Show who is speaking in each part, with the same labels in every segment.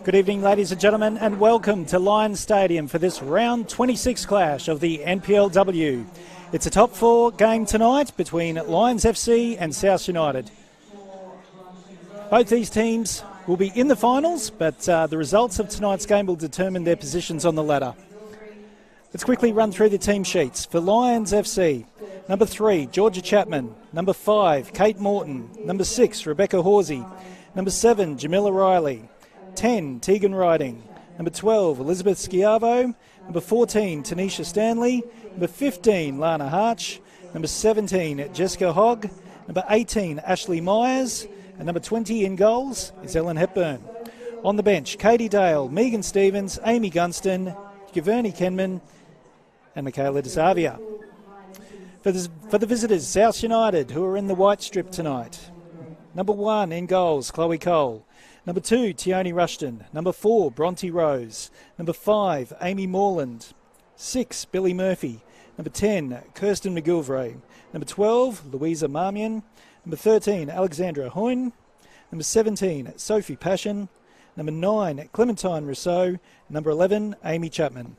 Speaker 1: Good evening, ladies and gentlemen, and welcome to Lions Stadium for this round 26 clash of the NPLW. It's a top four game tonight between Lions FC and South United. Both these teams will be in the finals, but the results of tonight's game will determine their positions on the ladder. Let's quickly run through the team sheets. For Lions FC, number 3, Georgia Chapman. Number 5, Kate Morton. Number 6, Rebecca Horsey. Number 7, Jamila Riley. 10, Tegan Riding. Number 12, Elizabeth Schiavo. Number 14, Tanisha Stanley. Number 15, Lana Harch. Number 17, Jessica Hogg. Number 18, Ashley Myers. And number 20 in goals is Ellen Hepburn. On the bench, Katie Dale, Megan Stevens, Amy Gunston, Giverny Kenman, and Michaela DeSavia. For the visitors, South United, who are in the white strip tonight. Number 1 in goals, Chloe Cole. Number 2, Tioni Rushton. Number 4, Bronte Rose. Number 5, Amy Morland. 6, Billy Murphy. Number 10, Kirsten McGilvray. Number 12, Louisa Marmion. Number 13, Alexandra Hoyne. Number 17, Sophie Passion. Number 9, Clementine Rousseau. Number 11, Amy Chapman.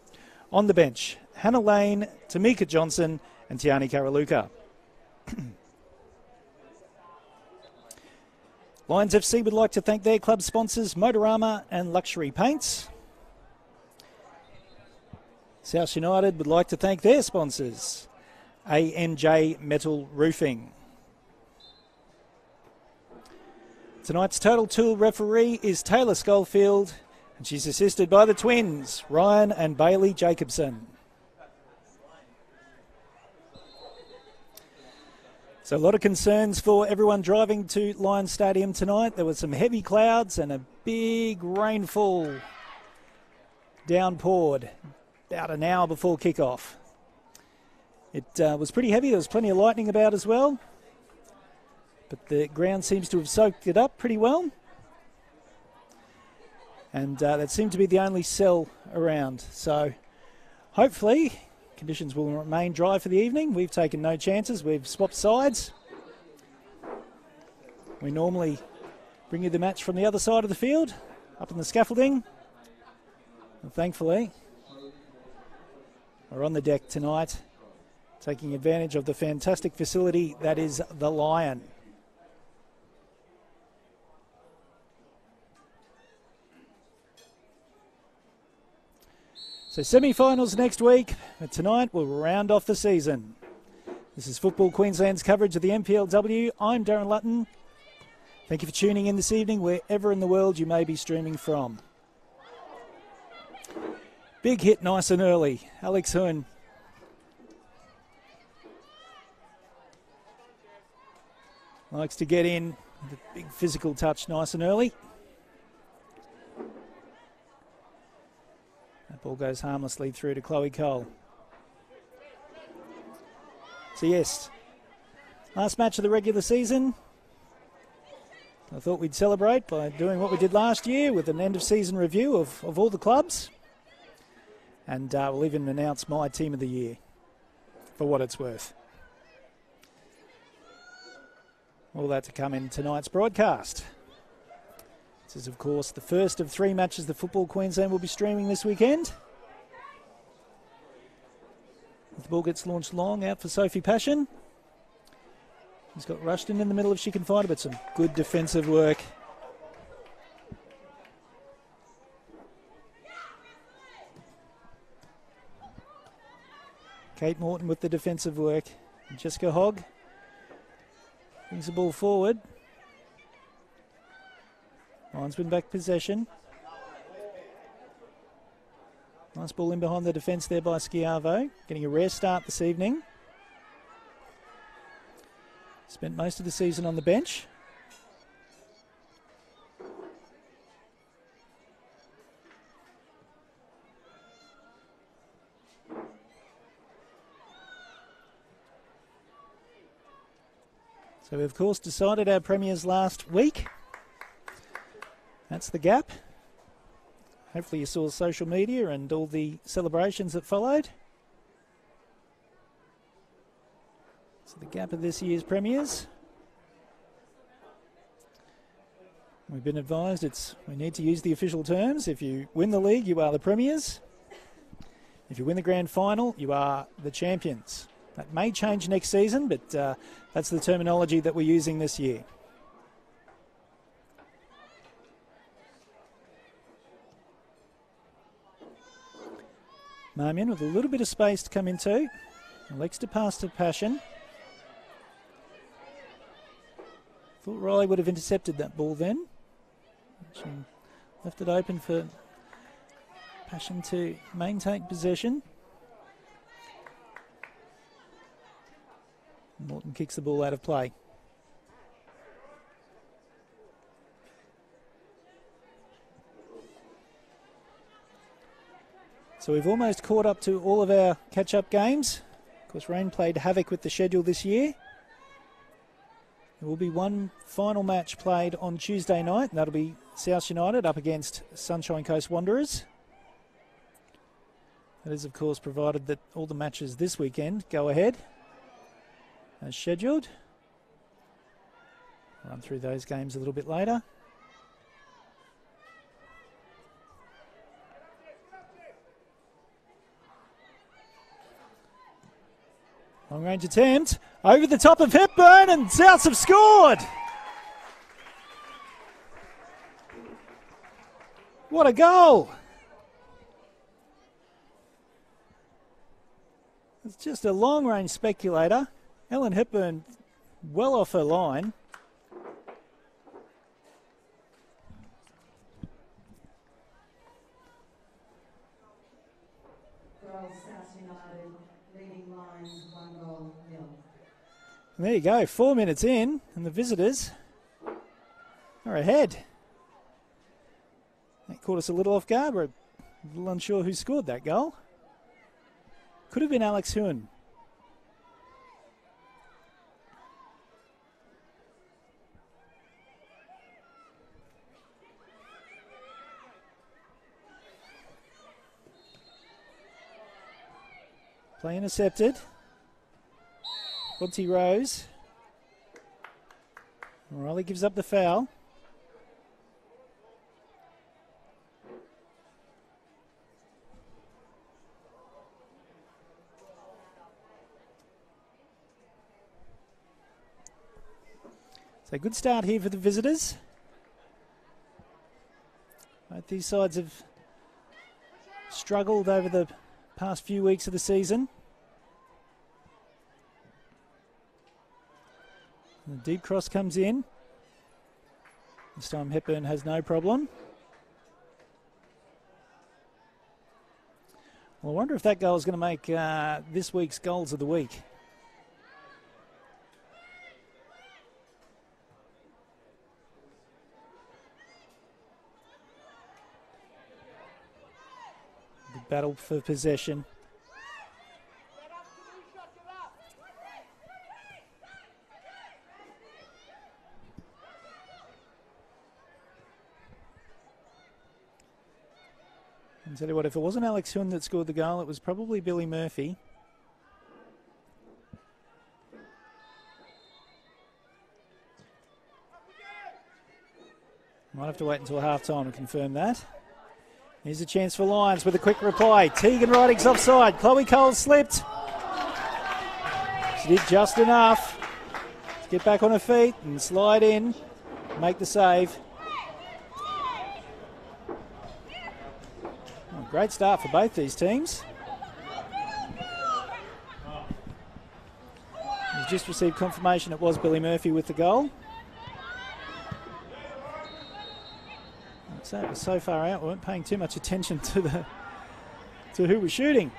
Speaker 1: On the bench, Hannah Lane, Tamika Johnson, and Tiani Karaluka. Lions FC would like to thank their club sponsors, Motorama and Luxury Paints. South United would like to thank their sponsors, ANJ Metal Roofing. Tonight's Total Tool referee is Taylor Schofield, and she's assisted by the twins, Ryan and Bailey Jacobson. So a lot of concerns for everyone driving to Lions Stadium tonight. There were some heavy clouds and a big rainfall downpoured about an hour before kickoff. It was pretty heavy. There was plenty of lightning about as well. But the ground seems to have soaked it up pretty well. And that seemed to be the only cell around. So hopefully conditions will remain dry for the evening. We've taken no chances. We've swapped sides. We normally bring you the match from the other side of the field, up in the scaffolding. And thankfully, we're on the deck tonight, taking advantage of the fantastic facility that is the Lion. So semi-finals next week, but tonight we'll round off the season. This is Football Queensland's coverage of the NPLW. I'm Darren Lutton. Thank you for tuning in this evening, wherever in the world you may be streaming from. Big hit nice and early. Alex Hoon. Likes to get in with a big physical touch nice and early. That ball goes harmlessly through to Chloe Cole. So yes, last match of the regular season. I thought we'd celebrate by doing what we did last year with an end-of-season review of all the clubs. And we'll even announce my team of the year, for what it's worth. All that to come in tonight's broadcast. This is, of course, the first of 3 matches the Football Queensland will be streaming this weekend. The ball gets launched long out for Sophie Passion. He's got Rushton in the middle if she can find it, but some good defensive work. Kate Morton with the defensive work. And Jessica Hogg brings the ball forward. Lions win back possession. Nice ball in behind the defence there by Schiavo. Getting a rare start this evening. Spent most of the season on the bench. So we, of course, decided our premiers last week. That's the gap. Hopefully you saw social media and all the celebrations that followed. So the gap of this year's premiers. We've been advised we need to use the official terms. If you win the league, you are the premiers. If you win the grand final, you are the champions. That may change next season, but that's the terminology that we're using this year. Marmion with a little bit of space to come into. Likes to pass to Passion. Thought Riley would have intercepted that ball then. She left it open for Passion to maintain possession. Morton kicks the ball out of play. So we've almost caught up to all of our catch-up games. Of course, rain played havoc with the schedule this year. There will be one final match played on Tuesday night, and that'll be South United up against Sunshine Coast Wanderers. That is, of course, provided that all the matches this weekend go ahead as scheduled. Run through those games a little bit later. Long range attempt over the top of Hepburn, and Souths have scored. What a goal. It's just a long range speculator. Ellen Hepburn well off her line. And there you go, 4 minutes in, and the visitors are ahead. That caught us a little off guard. We're a little unsure who scored that goal. Could have been Alex Huon. Play intercepted. Monty Rose. Riley gives up the foul. So good start here for the visitors. Both these sides have struggled over the past few weeks of the season. The deep cross comes in. This time Hepburn has no problem. Well, I wonder if that goal is going to make this week's goals of the week. The battle for possession. I'll tell you what, if it wasn't Alex Huon that scored the goal, it was probably Billy Murphy. Might have to wait until half-time to confirm that. Here's a chance for Lions with a quick reply. Tegan Riding's offside. Chloe Cole slipped. She did just enough to get back on her feet and slide in, make the save. Great start for both these teams. We've just received confirmation it was Billy Murphy with the goal. So it was so far out, we weren't paying too much attention to who was shooting.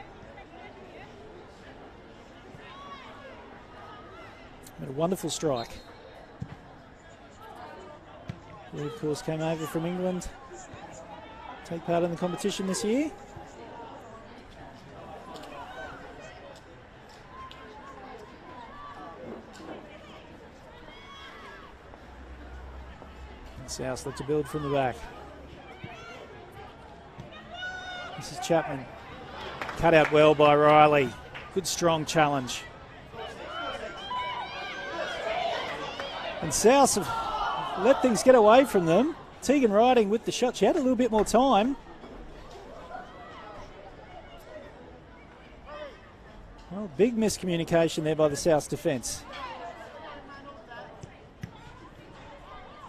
Speaker 1: But a wonderful strike. He, of course, came over from England. Take part in the competition this year. And South look to build from the back. This is Chapman. Cut out well by Riley. Good strong challenge. And South have let things get away from them. Tegan Riding with the shot. She had a little bit more time. Well, big miscommunication there by the South defence.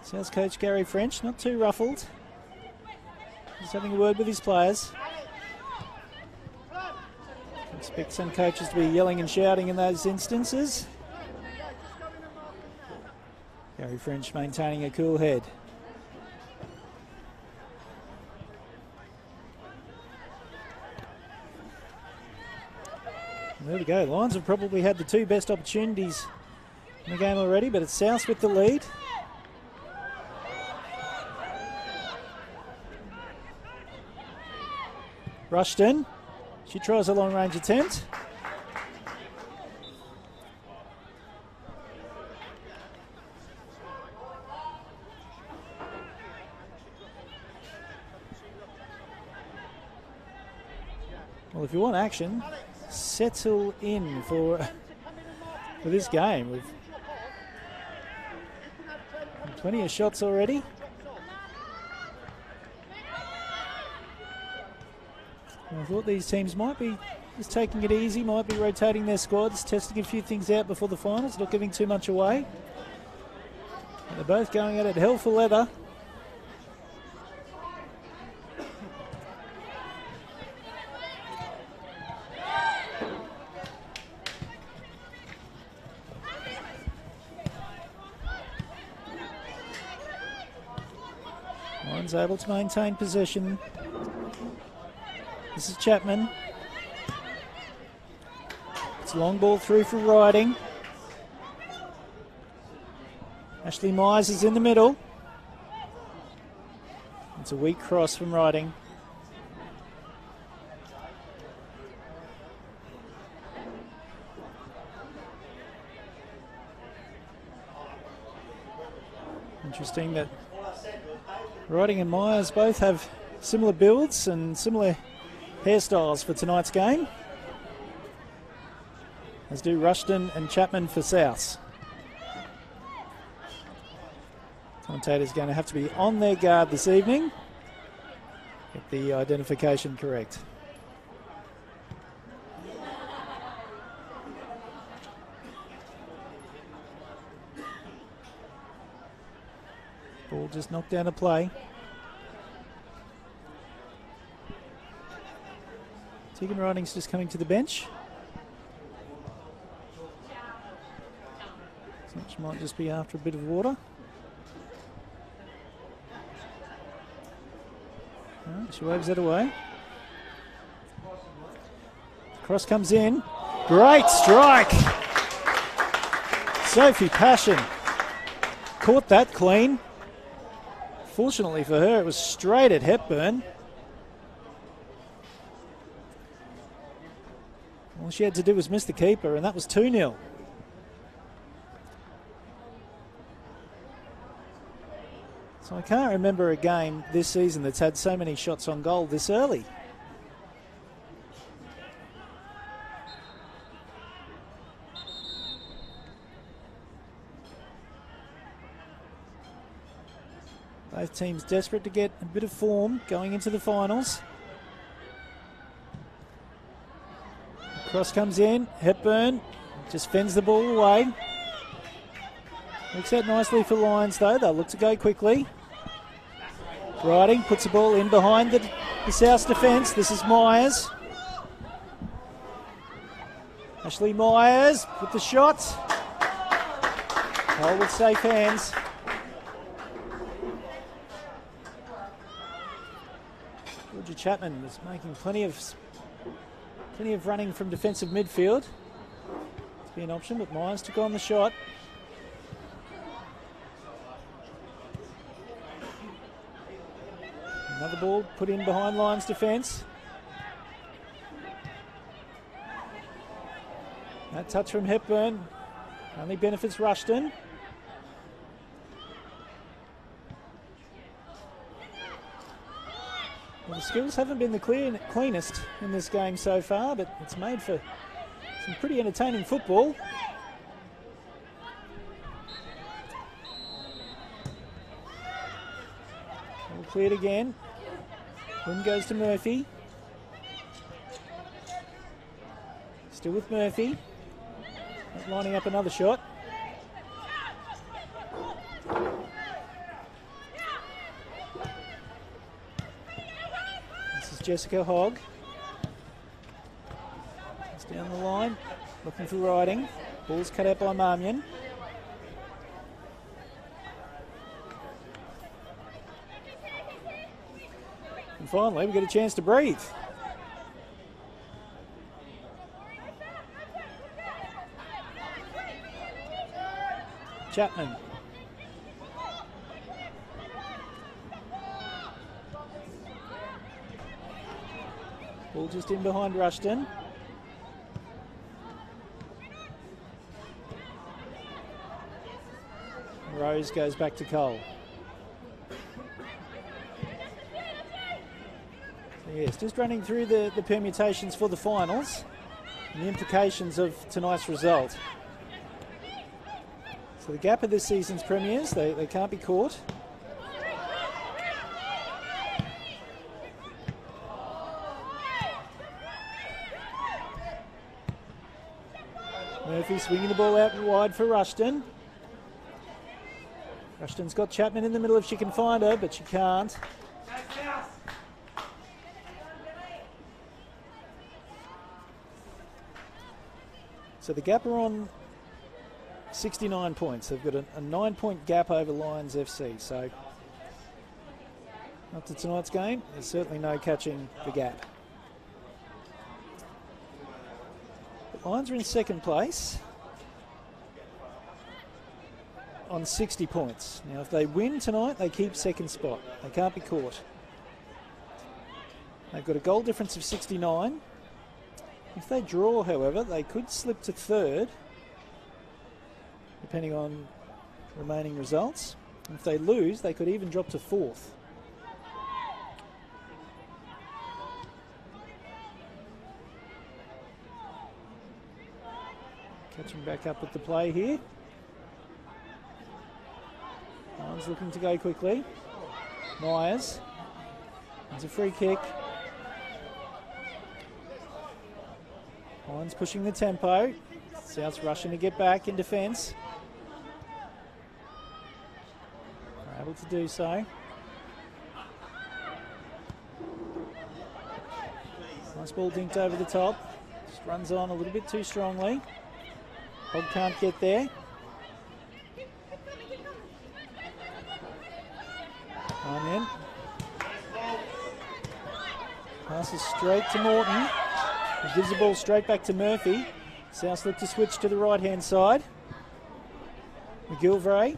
Speaker 1: South coach Gary French, not too ruffled. Just having a word with his players. Expect some coaches to be yelling and shouting in those instances. Gary French maintaining a cool head. There we go. Lions have probably had the two best opportunities in the game already, but it's South with the lead. Rushton. She tries a long-range attempt. Well, if you want action, settle in for this game. We've plenty of shots already. I thought these teams might be just taking it easy, might be rotating their squads, testing a few things out before the finals, not giving too much away. But they're both going at it hell for leather. Lions able to maintain possession. This is Chapman. It's a long ball through for Riding. Ashley Myers is in the middle. It's a weak cross from Riding. Interesting that Riding and Myers both have similar builds and similar hairstyles for tonight's game, as do Rushton and Chapman for South. Commentator's going to have to be on their guard this evening. Get the identification correct. Ball just knocked down a play. Tegan Riding's just coming to the bench. So she might just be after a bit of water. Right, she waves that away. Cross comes in. Great strike. Sophie Passion caught that clean. Fortunately for her, it was straight at Hepburn. All she had to do was miss the keeper, and that was 2-0. So I can't remember a game this season that's had so many shots on goal this early. Both teams desperate to get a bit of form going into the finals. Cross comes in, Hepburn just fends the ball away. Works out nicely for Lions though, they'll look to go quickly. Riding puts the ball in behind the South defence. This is Myers. Ashley Myers with the shot. Hole with safe hands. Georgia Chapman was making plenty of running from defensive midfield to be an option, but Myers took on the shot. Another ball put in behind Lions defence. That touch from Hepburn only benefits Rushton. Well, the skills haven't been the cleanest in this game so far, but it's made for some pretty entertaining football. cleared again. Wind goes to Murphy. Still with Murphy. Lining up another shot. This is Jessica Hogg. It's down the line, looking for riding. Ball's cut out by Marmion. And finally, we get a chance to breathe. Chapman. Ball just in behind Rushton. Rose goes back to Cole. So yes, just running through the permutations for the finals and the implications of tonight's result. So the gap of this season's premiers, they can't be caught. Murphy swinging the ball out wide for Rushton. Rushton's got Chapman in the middle if she can find her, but she can't. So the gap are on 69 points. They've got a 9-point gap over Lions FC. So after tonight's game, there's certainly no catching the gap. The Lions are in second place on 60 points. Now, if they win tonight, they keep second spot. They can't be caught. They've got a goal difference of 69. If they draw, however, they could slip to third, depending on remaining results. If they lose, they could even drop to fourth. Catching back up with the play here. Lions looking to go quickly. Myers. It's a free kick. Lions pushing the tempo. South's rushing to get back in defence. Are able to do so. Nice ball dinked over the top. Just runs on a little bit too strongly. Hogg can't get there. In. Passes straight to Morton. He gives the ball straight back to Murphy. South look to switch to the right-hand side. McGilvray.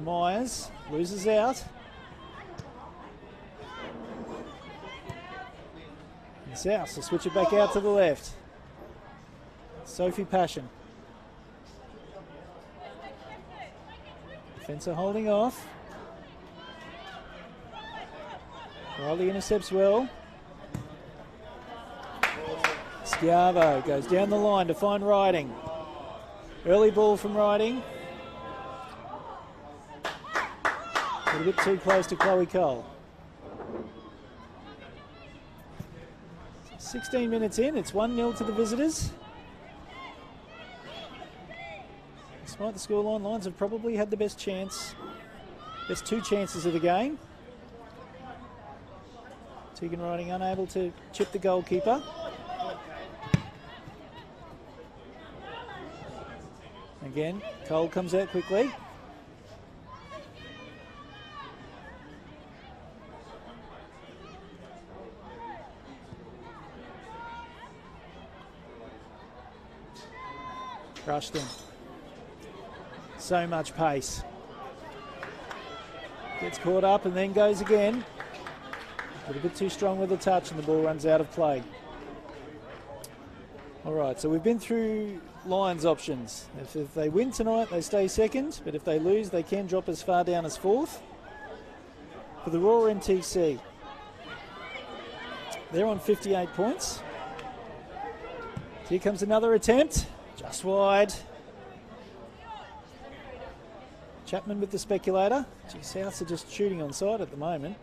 Speaker 1: Myers loses out. And South will switch it back out to the left. Sophie Passion. Defence are holding off. Riley intercepts well. Schiavo goes down the line to find Riding. Early ball from Riding. A little bit too close to Chloe Cole. 16 minutes in, it's 1-0 to the visitors. Despite the scoreline, Lions have probably had the best chance. Best two chances of the game. Tegan Riding unable to chip the goalkeeper. Again, Cole comes out quickly. Rushton. So much pace. Gets caught up and then goes again. A little bit too strong with the touch and the ball runs out of play. All right, so we've been through Lions options. If they win tonight, they stay second, but if they lose, they can drop as far down as fourth. For the Raw NTC, they're on 58 points. Here comes another attempt. Just wide. Chapman with the speculator. Gee, Souths are just shooting on side at the moment.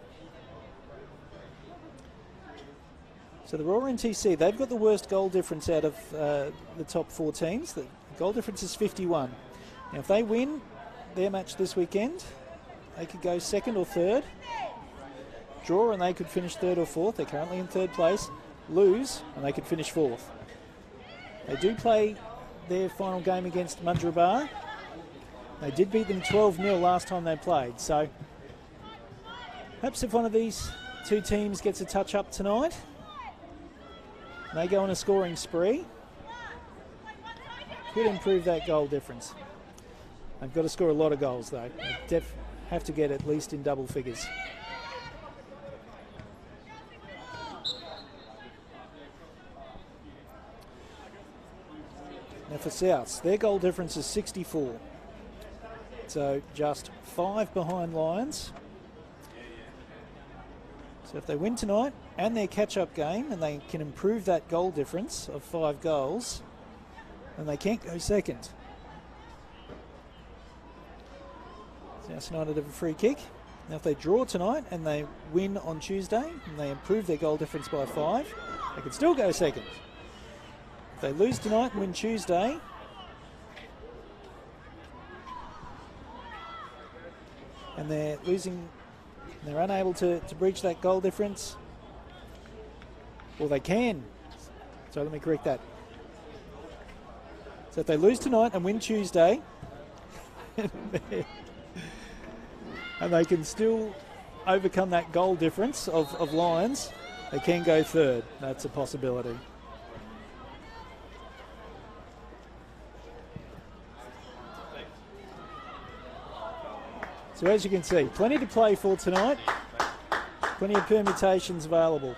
Speaker 1: So the Raw NTC, they've got the worst goal difference out of the top 4 teams. The goal difference is 51. Now if they win their match this weekend, they could go 2nd or 3rd. Draw and they could finish 3rd or 4th. They're currently in 3rd place. Lose and they could finish 4th. They do play their final game against Mudgeeraba. They did beat them 12-0 last time they played. So perhaps if one of these 2 teams gets a touch up tonight, they go on a scoring spree, could improve that goal difference. They've got to score a lot of goals though. They have to get at least in double figures. Now for Souths, their goal difference is 64. So just 5 behind Lions. So if they win tonight and their catch-up game and they can improve that goal difference of 5 goals, then they can't go 2nd. South United have a free kick. Now if they draw tonight and they win on Tuesday and they improve their goal difference by 5, they can still go 2nd. If they lose tonight and win Tuesday, and they're losing, they're unable to breach that goal difference, well they can. So let me correct that. So if they lose tonight and win Tuesday, and they can still overcome that goal difference of Lions, they can go 3rd. That's a possibility. So as you can see, plenty to play for tonight. Plenty of permutations available.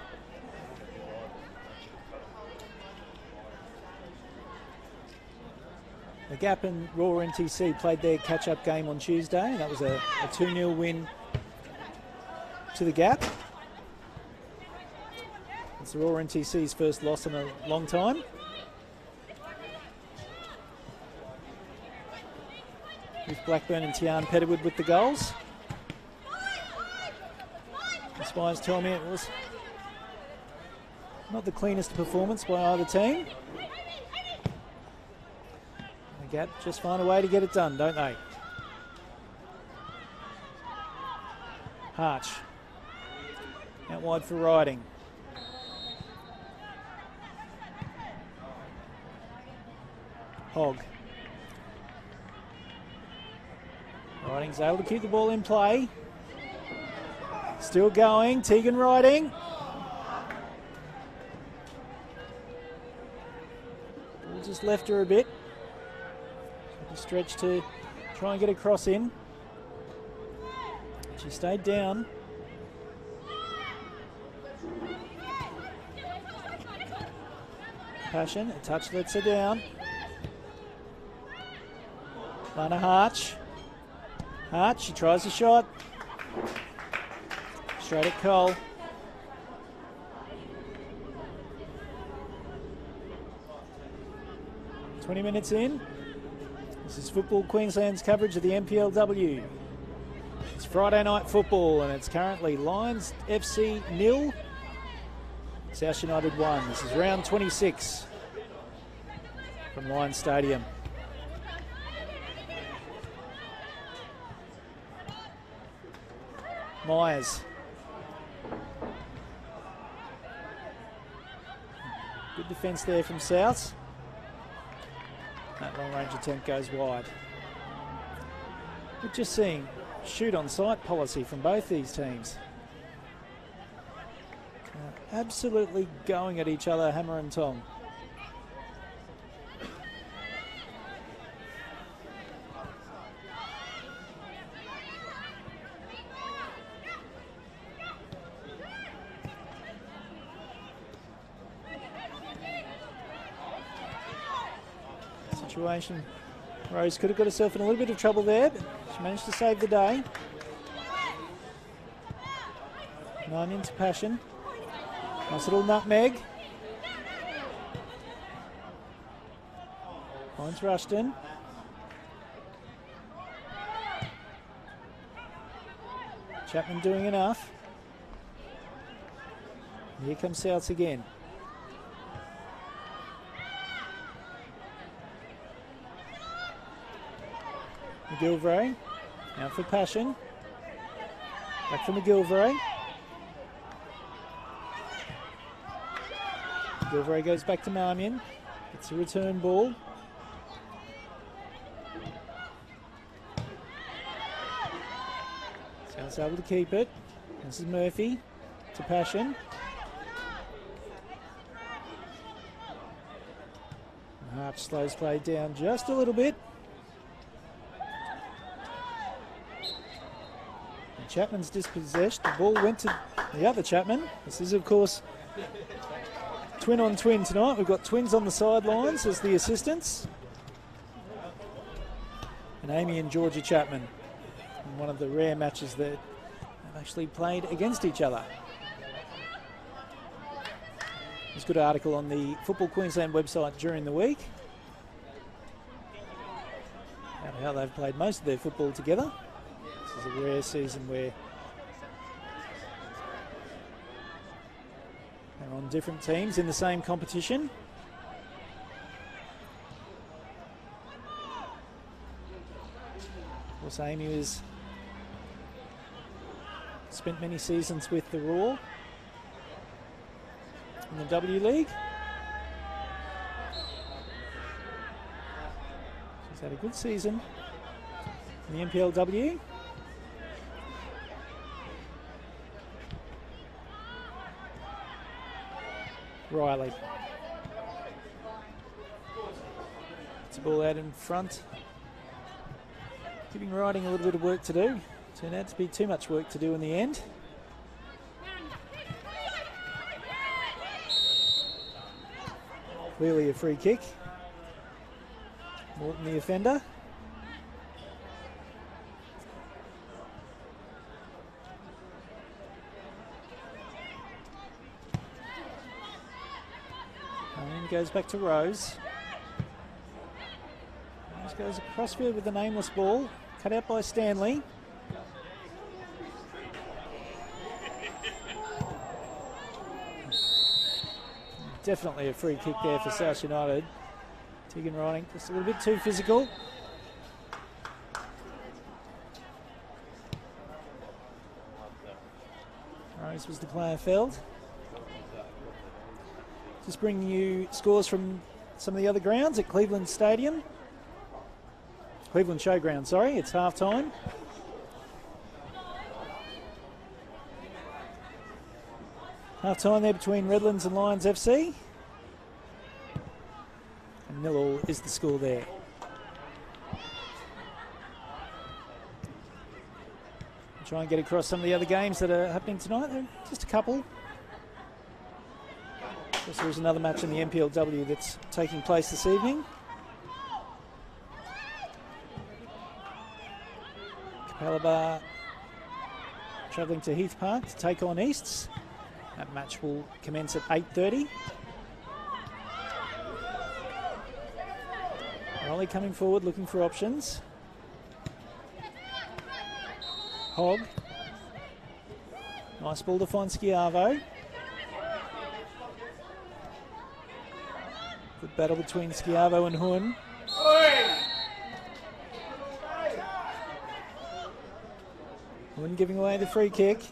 Speaker 1: The Gap and Raw NTC played their catch-up game on Tuesday, and that was a 2-0 win to the Gap. It's the Raw NTC's first loss in a long time. With Blackburn and Tian Petterwood with the goals. The Spies tell me it was not the cleanest performance by either team. The Gap just find a way to get it done, don't they? Harch. Out wide for Riding. Hogg. Riding's able to keep the ball in play. Still going, Tegan Riding. Ball just left her a bit. Stretch to try and get a cross in. She stayed down. Passion, a touch lets her down. Lana Harch. Hart, she tries a shot. Straight at Cole. "20 minutes in. This is Football Queensland's coverage of the NPLW. It's Friday night football and it's currently Lions FC 0, South United 1. This is round 26 from Lions Stadium. Myers. Good defence there from South. That long range attempt goes wide. We're just seeing shoot on sight policy from both these teams. Absolutely going at each other, hammer and tong. Situation. Rose could have got herself in a little bit of trouble there, but she managed to save the day. 9 into Passion. Nice little nutmeg. Finds Rushton. Chapman doing enough. Here comes Souths again. McGilvray. Out for Passion. Back for McGilvray. McGilvray goes back to Marmion. It's a return ball. South's able to keep it. This is Murphy to Passion. Harp slows play down just a little bit. And Chapman's dispossessed. The ball went to the other Chapman. This is, of course, twin on twin tonight. We've got twins on the sidelines as the assistants. And Amy and Georgia Chapman. In one of the rare matches that have actually played against each other. There's a good article on the Football Queensland website during the week about how they've played most of their football together. This is a rare season where they're on different teams in the same competition. Of course, Amy has spent many seasons with the Raw in the W League. She's had a good season in the NPLW. Riley. It's a ball out in front. Giving Riding a little bit of work to do. Turned out to be too much work to do in the end. Clearly a free kick. Morton the offender. And goes back to Rose. Rose goes across field with the nameless ball. Cut out by Stanley. Definitely a free kick there for South United. Tegan Riding just a little bit too physical. Rose was the player felled. Just bringing you scores from some of the other grounds at Cleveland Stadium. Cleveland Showground, sorry. It's half time. Half time there between Redlands and Lions FC. And 0-0 is the score there. Try and get across some of the other games that are happening tonight. There are just a couple. Of course, there is another match in the NPLW that's taking place this evening. Capalaba travelling to Heath Park to take on Easts. That match will commence at 8:30. Raleigh coming forward, looking for options. Hogg. Nice ball to find Schiavo. Good battle between Schiavo and Hun. Hun giving away the free kick.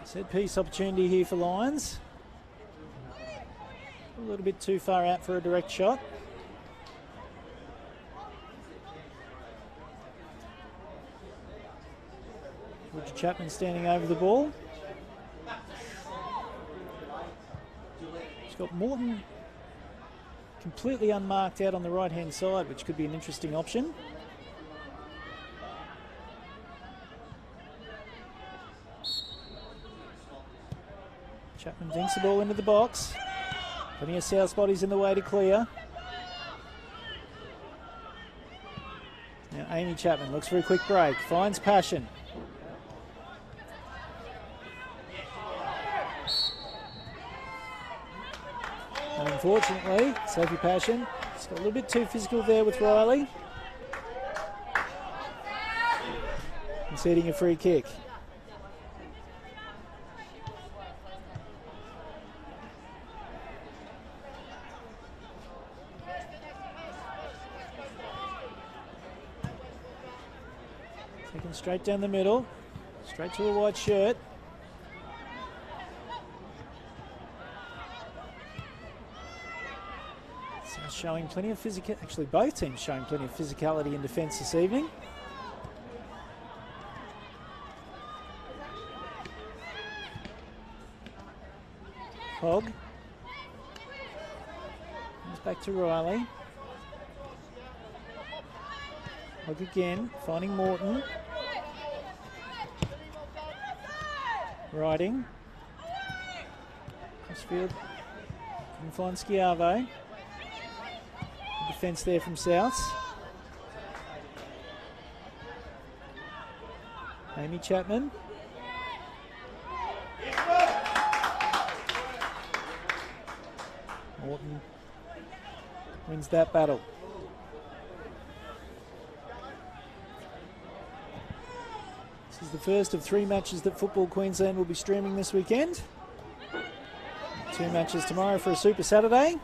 Speaker 1: Set piece opportunity here for Lions. A little bit too far out for a direct shot. Richard Chapman standing over the ball. He's got Morton completely unmarked out on the right-hand side, which could be an interesting option. Chapman dinks the ball into the box. Plenty of South bodies in the way to clear. Now Amy Chapman looks for a quick break. Finds Passion. Unfortunately, Sophie Passion just got a little bit too physical there with Riley. Conceding a free kick. Taken straight down the middle, straight to a white shirt. Showing plenty of physical, actually both teams showing plenty of physicality in defence this evening. Hogg. Comes back to Riley. Hogg again, finding Morton. Riding. Crossfield. Couldn't find Schiavo. Defence there from Souths. Amy Chapman. Morton wins that battle. This is the first of 3 matches that Football Queensland will be streaming this weekend. 2 matches tomorrow for a Super Saturday.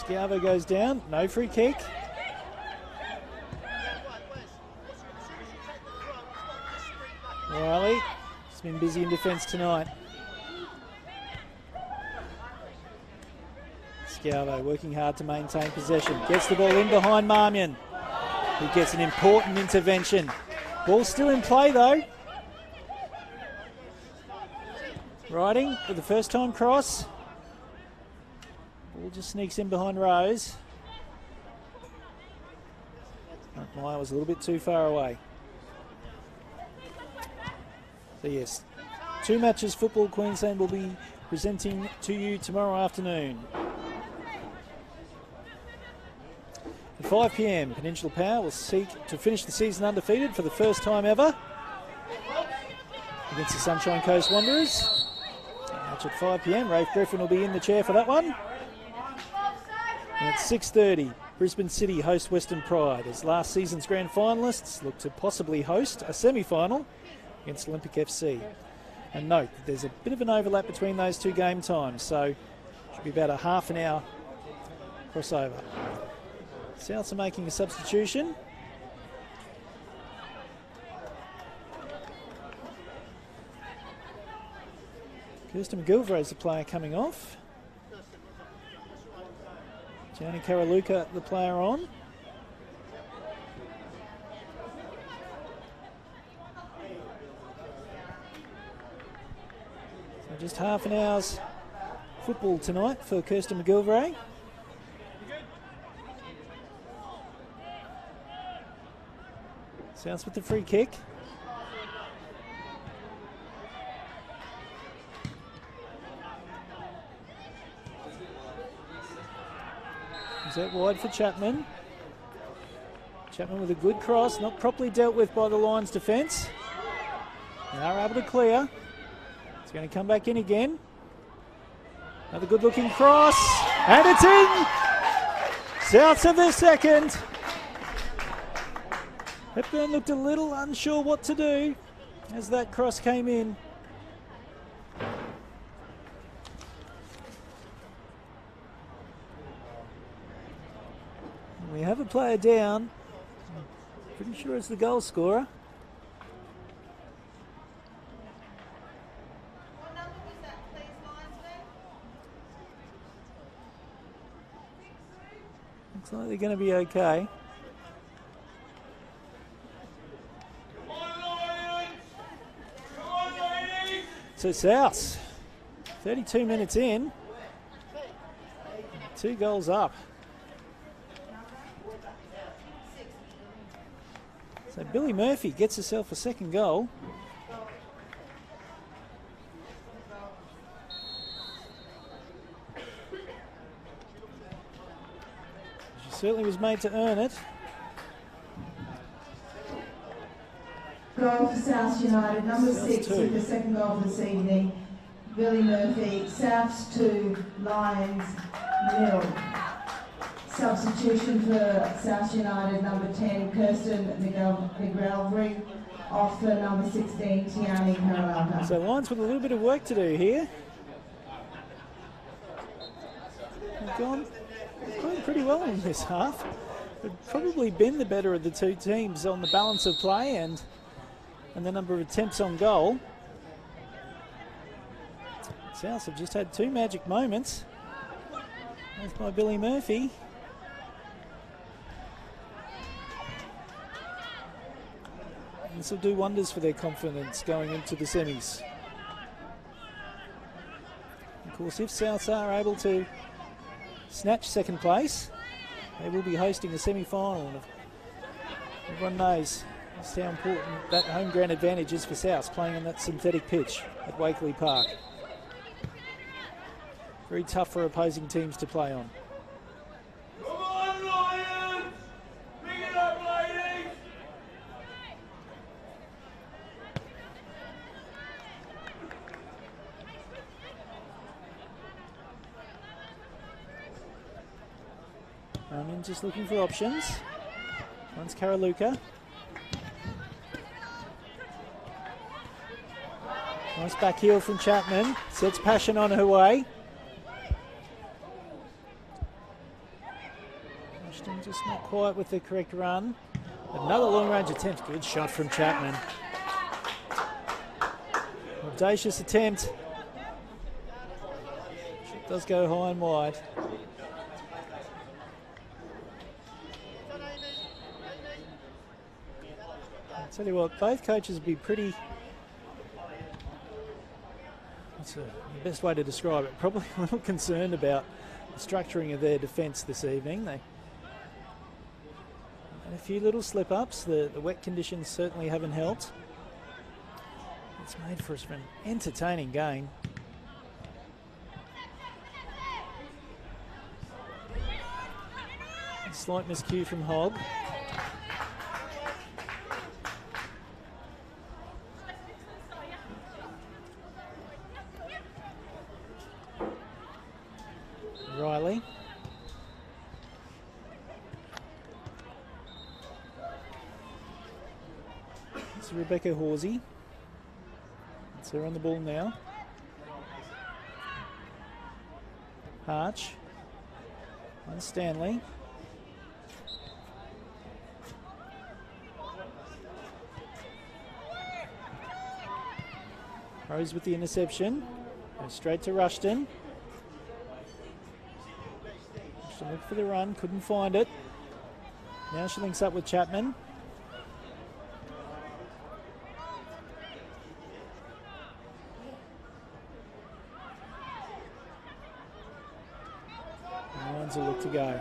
Speaker 1: Schiavo goes down, no free kick. Riley has been busy in defence tonight. Schiavo working hard to maintain possession. Gets the ball in behind Marmion, who gets an important intervention. Ball still in play though. Riding for the first time cross. Ball just sneaks in behind Rose. Meyer was a little bit too far away. So yes, 2 matches Football Queensland will be presenting to you tomorrow afternoon. At 5 p.m, Peninsula Power will seek to finish the season undefeated for the first time ever against the Sunshine Coast Wanderers. Match at 5 p.m, Rafe Griffin will be in the chair for that one. And at 6:30, Brisbane City host Western Pride as last season's grand finalists look to possibly host a semi-final against Olympic FC. And note that there's a bit of an overlap between those 2 game times, so should be about a half an hour crossover. Souths are making a substitution. Kirsten McGilvray is the player coming off. Gianni Karaluka, the player on. So just half an hour's football tonight for Kirsten McGilvray. Souths with the free kick. Is that wide for Chapman? Chapman with a good cross, not properly dealt with by the Lions defence. They are able to clear. It's going to come back in again. Another good looking cross, and it's in! Souths of their second. Hepburn looked a little unsure what to do as that cross came in. We have a player down. Pretty sure it's the goal scorer.
Speaker 2: What number was that, please, linesman?
Speaker 1: Looks like they're going to be okay. So Souths, 32 minutes in, 2 goals up. So Billy Murphy gets herself a second goal. She certainly was made to earn it.
Speaker 3: goal for South United, number 6 with the second goal for this evening, Billy Murphy. Souths 2, Lions 0. Substitution for South United, number 10, Kirsten McGelvery, off for number 16, Tiani Karalaka.
Speaker 1: So Lions with a little bit of work to do here. They've gone pretty well in this half. They've probably been the better of the two teams on the balance of play and the number of attempts on goal. South have just had 2 magic moments. Both by Billy Murphy. This will do wonders for their confidence going into the semis. Of course, if Souths are able to snatch second place, they will be hosting a semi-final. Everyone knows just how important that home ground advantage is for Souths, playing on that synthetic pitch at Wakeley Park. Very tough for opposing teams to play on.
Speaker 4: Come on, Lions! Bring it up, ladies!
Speaker 1: Roman just looking for options. Runs Karaluka. Nice back heel from Chapman. Sets Passion on her way. Ashton just not quite with the correct run. Another long range attempt. Good shot from Chapman. Audacious attempt. Shot does go high and wide. I'll tell you what, both coaches would be pretty... What's the best way to describe it? Probably a little concerned about the structuring of their defence this evening. They had a few little slip-ups. The wet conditions certainly haven't helped. It's made for us for an entertaining game. A slight miscue from Hogg. Riley. It's Rebecca Horsey. It's her on the ball now. Harch. And Stanley. Rose with the interception. Goes straight to Rushton. Rushton looked for the run, couldn't find it. Now she links up with Chapman. Lions will look to go.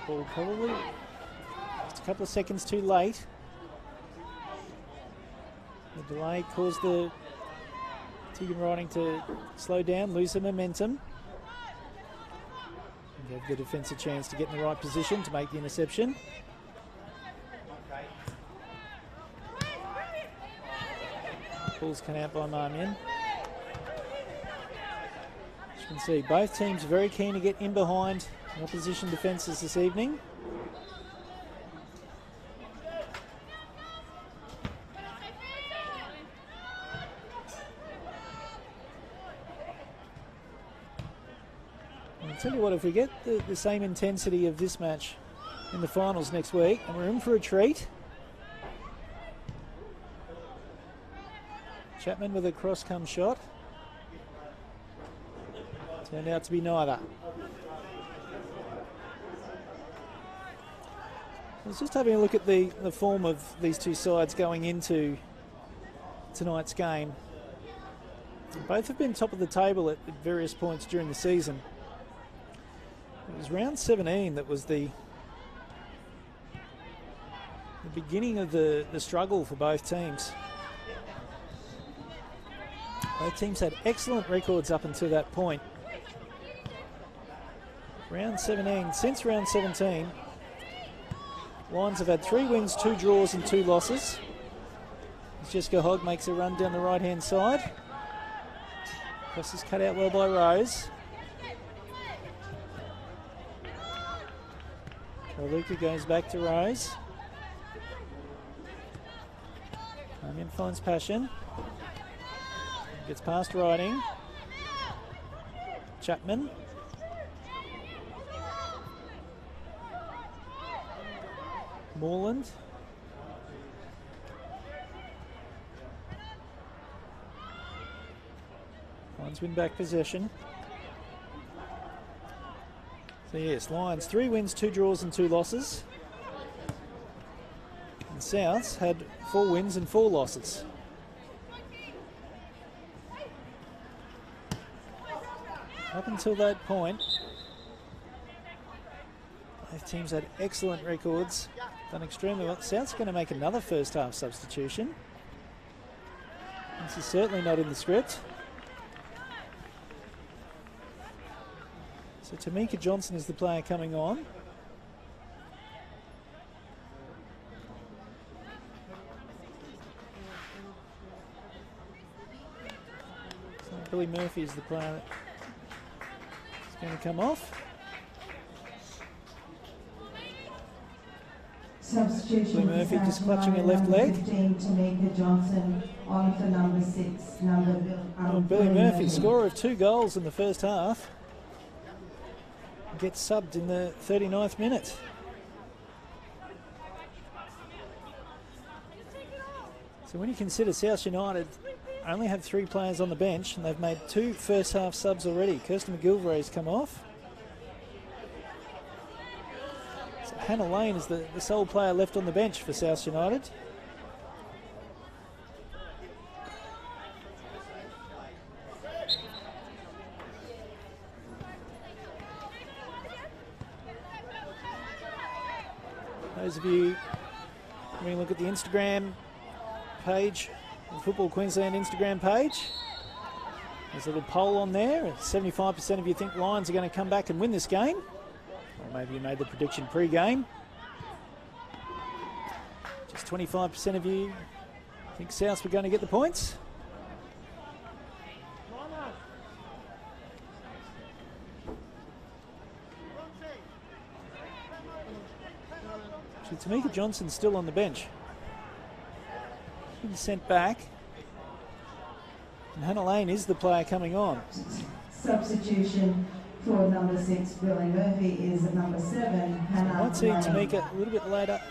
Speaker 1: Ball probably just a couple of seconds too late. The delay caused the Tegan Riding to slow down, lose the momentum. And gave the defence a chance to get in the right position to make the interception. Ball's come out by Marmion. As you can see, both teams very keen to get in behind opposition defences this evening. I'll tell you what, if we get the same intensity of this match in the finals next week, and we're in for a treat. Chapman with a cross-come shot. Turned out to be neither. I was just having a look at the form of these two sides going into tonight's game. Both have been top of the table at various points during the season. It was round 17 that was the beginning of the struggle for both teams. Both teams had excellent records up until that point. Round 17, since round 17, Lions have had 3 wins, 2 draws and 2 losses. As Jessica Hogg makes a run down the right-hand side. Cross is cut out well by Rose. Luca goes back to Rose. Marmion finds Passion. Gets past Riding. Chapman. Moreland. Lions win back possession. So yes, Lions 3 wins, 2 draws and 2 losses. And Souths had 4 wins and 4 losses. Up until that point, both teams had excellent records, done extremely well. South's going to make another first half substitution. This is certainly not in the script. So Tamika Johnson is the player coming on. So Billy Murphy is the player that's going to come off.
Speaker 3: Substitution.
Speaker 1: Billy Murphy just clutching her left leg.
Speaker 3: 15, Tamika Johnson on for number 6.
Speaker 1: Billy Murphy, scorer of 2 goals in the first half, gets subbed in the 39th minute. So when you consider South United only have 3 players on the bench and they've made 2 first half subs already. Kirsten McGilvray has come off. So Hannah Lane is the sole player left on the bench for South United. Those of you having a look at the Instagram page, the Football Queensland Instagram page, there's a little poll on there. 75% of you think Lions are going to come back and win this game. Or maybe you made the prediction pre-game. Just 25% of you think Souths were going to get the points. Tamika Johnson's still on the bench. Been sent back. And Hannah Lane is the player coming on.
Speaker 3: Substitution for number 6, Billy Murphy, is at number 7, Hannah
Speaker 1: I might see
Speaker 3: Lane.
Speaker 1: Tamika a little bit later.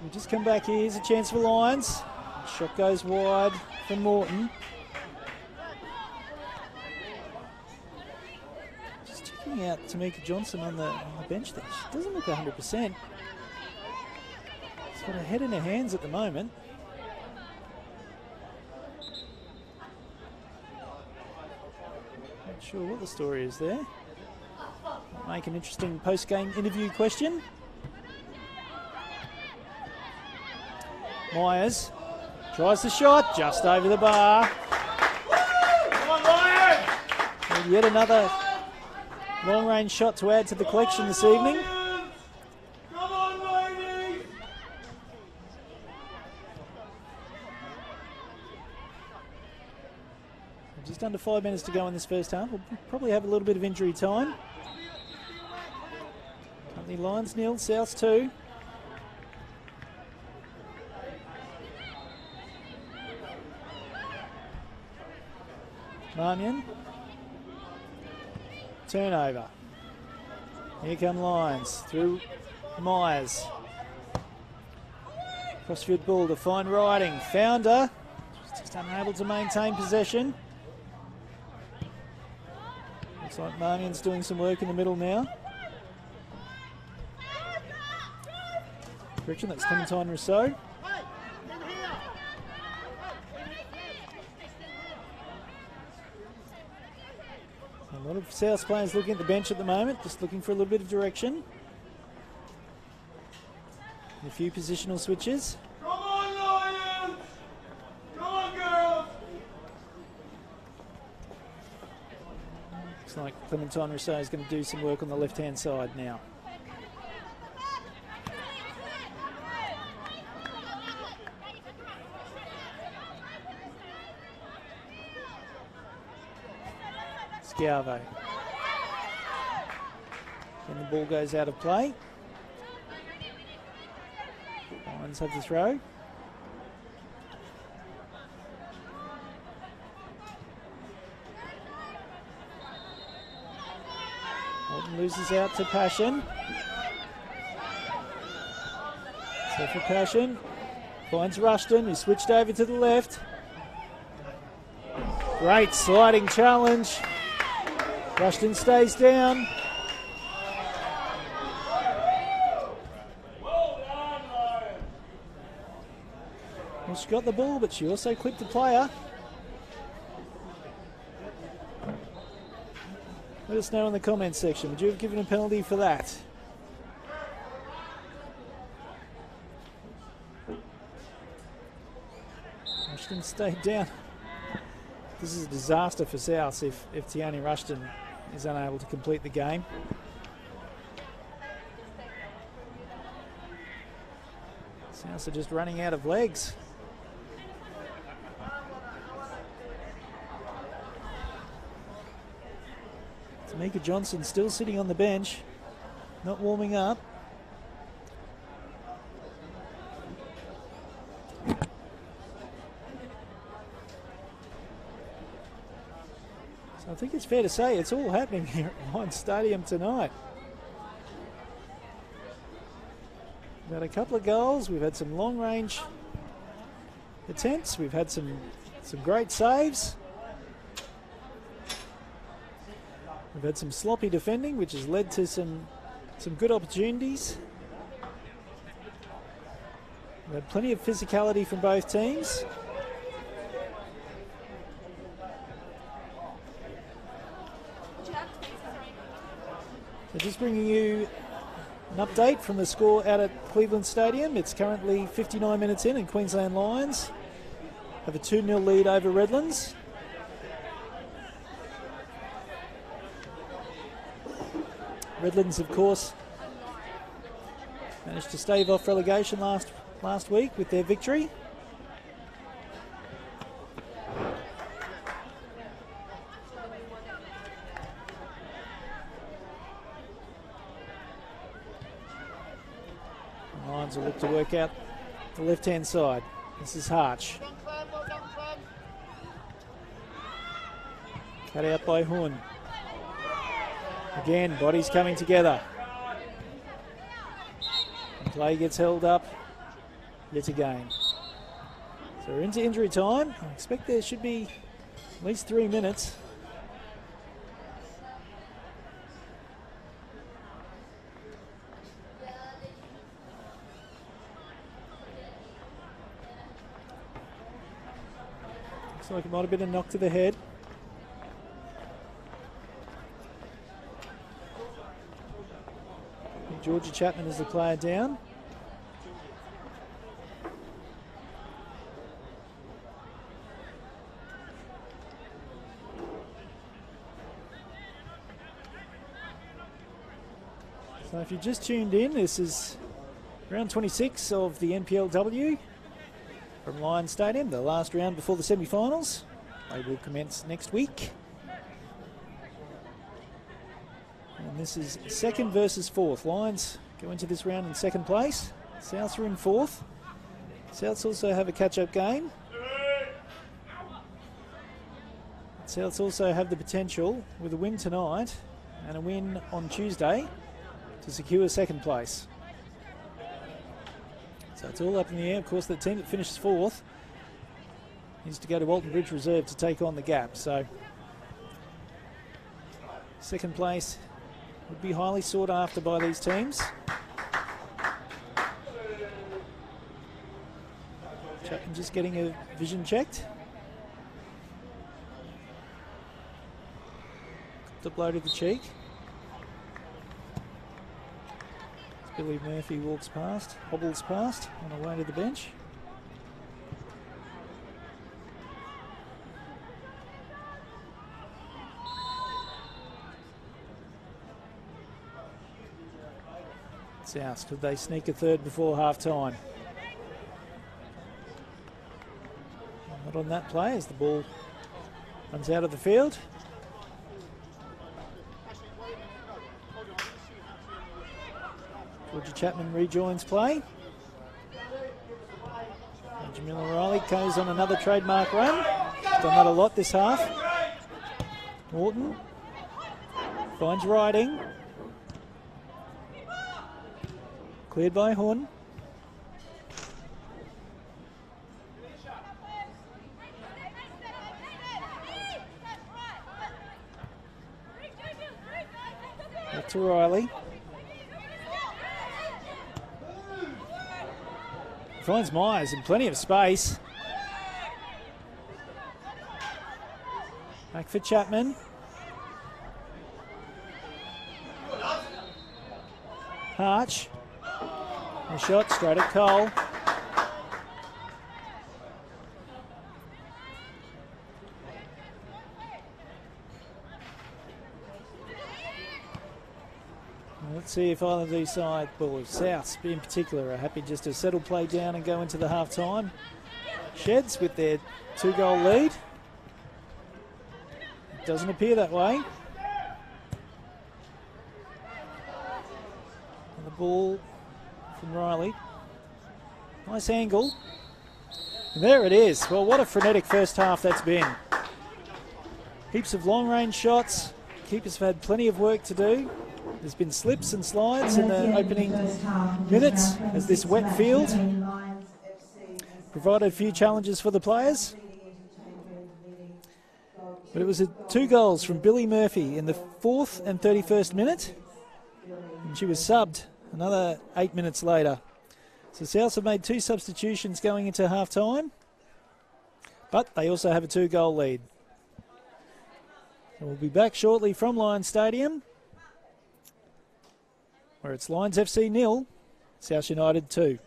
Speaker 1: We just come back here. Here's a chance for Lions. Shot goes wide for Morton. Out Tamika Johnson on the bench there. She doesn't look 100%. She's got her head in her hands at the moment. Not sure what the story is there. Might make an interesting post-game interview question. Myers tries the shot just over the bar. And yet another long-range shot to add to the collection this evening.
Speaker 4: Come on, ladies!
Speaker 1: Just under 5 minutes to go in this first half. We'll probably have a little bit of injury time. Currently Lions 0, Souths 2. Marmion. Turnover. Here come Lions through Myers. Crossfield ball to find Riding. Found her. She's just unable to maintain possession. Looks like Marmion's doing some work in the middle now. Correction, that's Clementine Rousseau. A lot of South players looking at the bench at the moment, just looking for a little bit of direction. And a few positional switches.
Speaker 4: Come on, Lions! Come on, girls!
Speaker 1: Looks like Clementine Rousseau is going to do some work on the left-hand side now. Schiavo. Then the ball goes out of play. Lions have the throw. Morton loses out to Passion. So for Passion, finds Rushton, who switched over to the left. Great sliding challenge. Rushton stays down. Well, she got the ball, but she also clipped the player. Let us know in the comments section. Would you have given a penalty for that? Rushton stayed down. This is a disaster for South if Tiani Rushton is unable to complete the game. South are just running out of legs. Tamika Johnson still sitting on the bench, not warming up. So I think it's fair to say it's all happening here at Lions Stadium tonight. We've had a couple of goals, we've had some long range attempts, we've had some great saves. We've had some sloppy defending, which has led to some good opportunities. We've had plenty of physicality from both teams. So just bringing you an update from the score out at Cleveland Stadium. It's currently 59 minutes in, and Queensland Lions have a 2-0 lead over Redlands. Redlands, of course, managed to stave off relegation last week with their victory. The Lions will look to work out the left-hand side. This is Harch. Cut out by Hun. Again, bodies coming together. And play gets held up yet again. So we're into injury time. I expect there should be at least 3 minutes. Looks like it might have been a knock to the head. Georgia Chapman is the player down. So if you just tuned in, this is round 26 of the NPLW from Lions Stadium, the last round before the semi-finals. They will commence next week. And this is second versus fourth. Lions go into this round in second place. Souths are in fourth. Souths also have a catch-up game. Souths also have the potential, with a win tonight and a win on Tuesday, to secure second place. So it's all up in the air. Of course, the team that finishes fourth needs to go to Walton Bridge Reserve to take on the gap. So second place would be highly sought after by these teams. Chapman just getting a vision checked. The blow to the cheek. As Billy Murphy walks past, hobbles past on the way to the bench. South, could they sneak a third before half-time? Not on that play as the ball runs out of the field. Georgia Chapman rejoins play. Jamila Riley goes on another trademark run. Done that a lot this half. Morton finds Riding. Cleared by Horn. Back to Riley. Finds Myers in plenty of space. Back for Chapman. Harch. A shot straight at Cole. Let's see if either of these sides, well, Souths in particular, are happy just to settle play down and go into the half-time. Sheds with their 2-goal lead. It doesn't appear that way. And the ball from Riley. Nice angle. And there it is. Well, what a frenetic first half that's been. Heaps of long-range shots. Keepers have had plenty of work to do. There's been slips and slides in the opening minutes as this wet field provided a few challenges for the players. But it was 2 goals from Billy Murphy in the 4th and 31st minute. And she was subbed another 8 minutes later. So Souths have made 2 substitutions going into half-time. But they also have a 2-goal lead. So we'll be back shortly from Lions Stadium, where it's Lions FC 0, South United 2.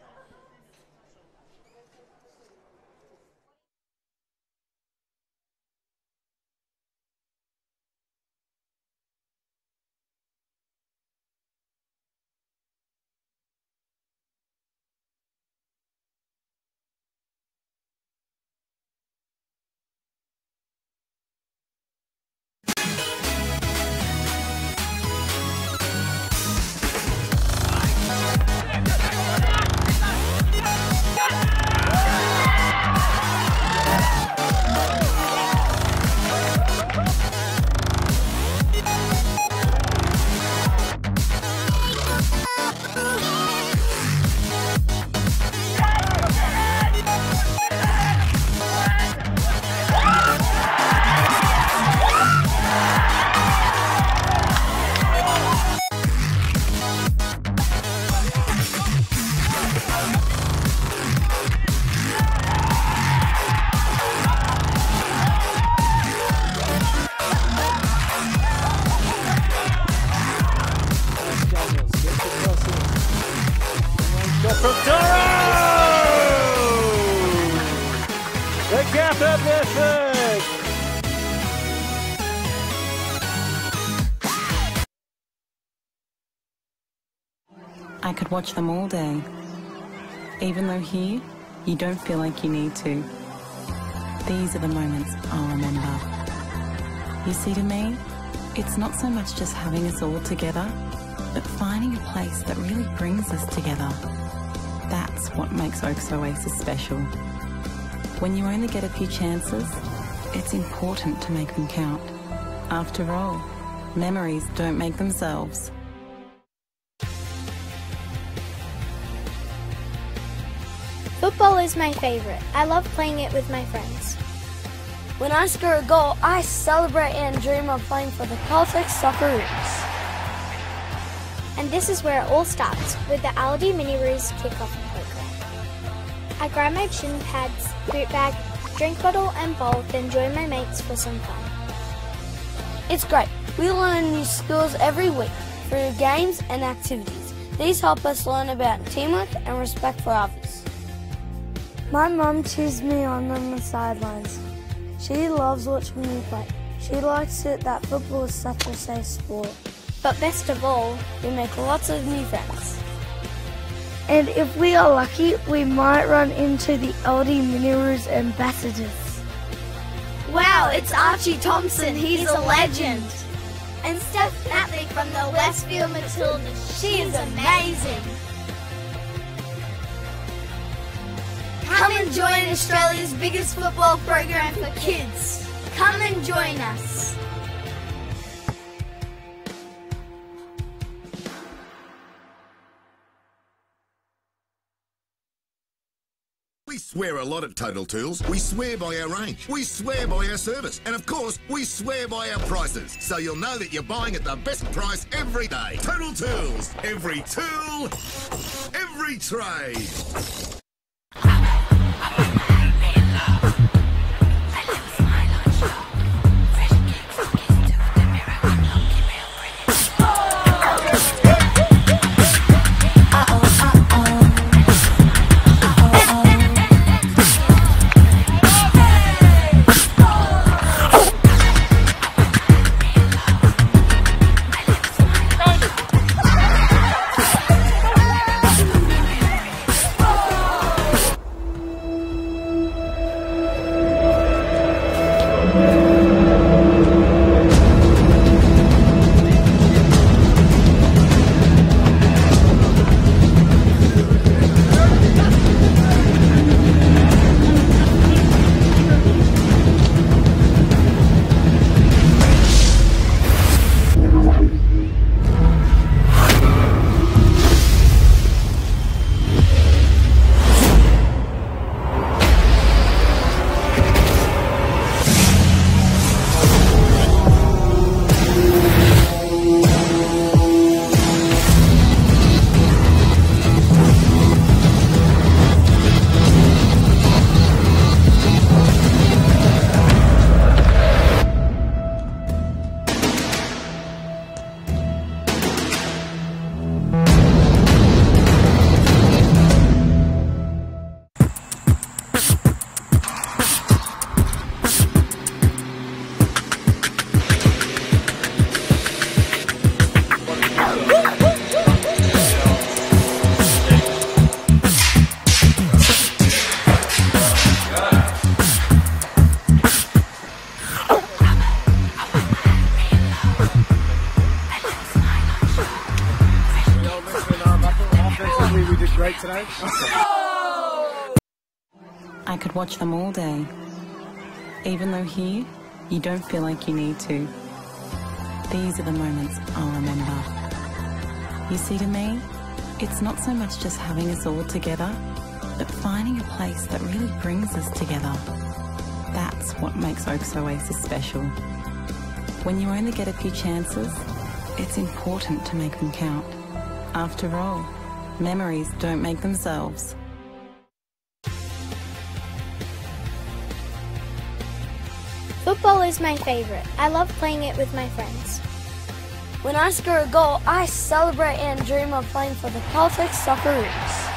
Speaker 5: I could watch them all day, even though here, you don't feel like you need to. These are the moments I'll remember. You see, to me, it's not so much just having us all together, but finding a place that really brings us together. That's what makes Oaks Oasis special. When you only get a few chances, it's important to make them count. After all, memories don't make themselves.
Speaker 6: Football is my favorite. I love playing it with my friends.
Speaker 7: When I score a goal, I celebrate and dream of playing for the Caltex Socceroos.
Speaker 6: And this is where it all starts, with the Aldi Mini-Roos kickoff program. I grab my shin pads, boot bag, drink bottle and bowl, then join my mates for some fun.
Speaker 7: It's great. We learn new skills every week through games and activities. These help us learn about teamwork and respect for others. My mum cheers me on the sidelines. She loves watching me play. She likes it that football is such a safe sport.
Speaker 6: But best of all,
Speaker 7: we make lots of new friends. And if we are lucky, we might run into the Aldi Miniroos ambassadors.
Speaker 2: Wow, it's Archie Thompson, he's a legend. And Steph Natley from the Westfield Matildas, she is amazing. Come and join Australia's biggest football program for kids. Come and join us.
Speaker 8: We swear a lot at Total Tools. We swear by our range. We swear by our service. And of course, we swear by our prices. So you'll know that you're buying at the best price every day. Total Tools. Every tool, every trade.
Speaker 9: Today.
Speaker 5: I could watch them all day. Even though here, you don't feel like you need to. These are the moments I'll remember. You see, to me, it's not so much just having us all together, but finding a place that really brings us together. That's what makes Oaks Oasis special. When you only get a few chances, it's important to make them count. After all, memories don't make themselves.
Speaker 6: Football is my favourite. I love playing it with my friends.
Speaker 7: When I score a goal, I celebrate and dream of playing for the Caltex Socceroos.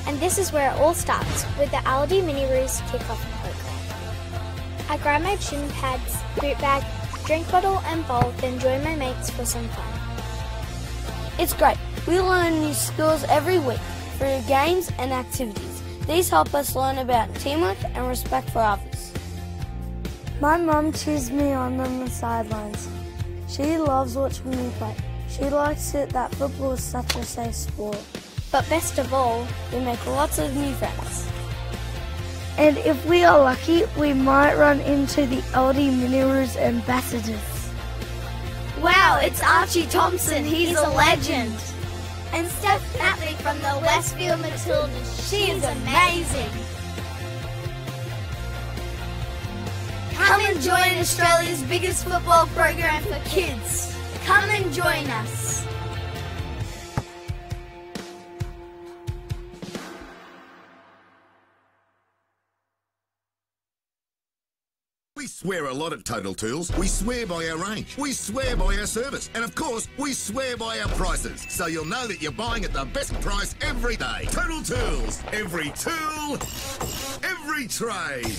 Speaker 6: And this is where it all starts, with the Aldi Miniroos kick-off program. I grab my shin pads, boot bag, drink bottle and bowl, then join my mates for some fun.
Speaker 7: It's great. We learn new skills every week through games and activities. These help us learn about teamwork and respect for others. My mum cheers me on the sidelines. She loves watching me play. She likes it that football is such a safe sport.
Speaker 6: But best of all,
Speaker 7: we make lots of new friends. And if we are lucky, we might run into the Aldi Miniroos ambassadors.
Speaker 2: Wow, it's Archie Thompson, he's a legend. And Steph Natley from the Westfield Matildas, she is amazing. Come and join Australia's biggest football program for kids. Come and join us.
Speaker 8: We swear a lot at Total Tools. We swear by our range. We swear by our service. And of course, we swear by our prices. So you'll know that you're buying at the best price every day. Total Tools. Every tool, every trade.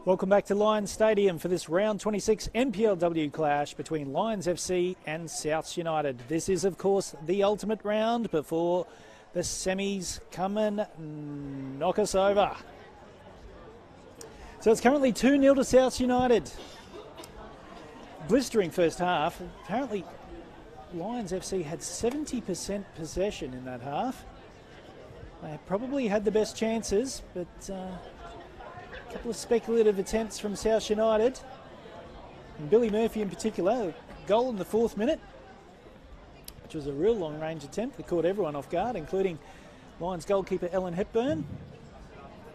Speaker 1: Welcome back to Lions Stadium for this round 26 NPLW clash between Lions FC and Souths United. This is, of course, the ultimate round before the semis come and knock us over. So it's currently 2-0 to Souths United. Blistering first half. Apparently, Lions FC had 70% possession in that half. They probably had the best chances, but a couple of speculative attempts from South United. And Billy Murphy in particular, a goal in the 4th minute, which was a real long-range attempt that caught everyone off guard, including Lions goalkeeper Ellen Hepburn.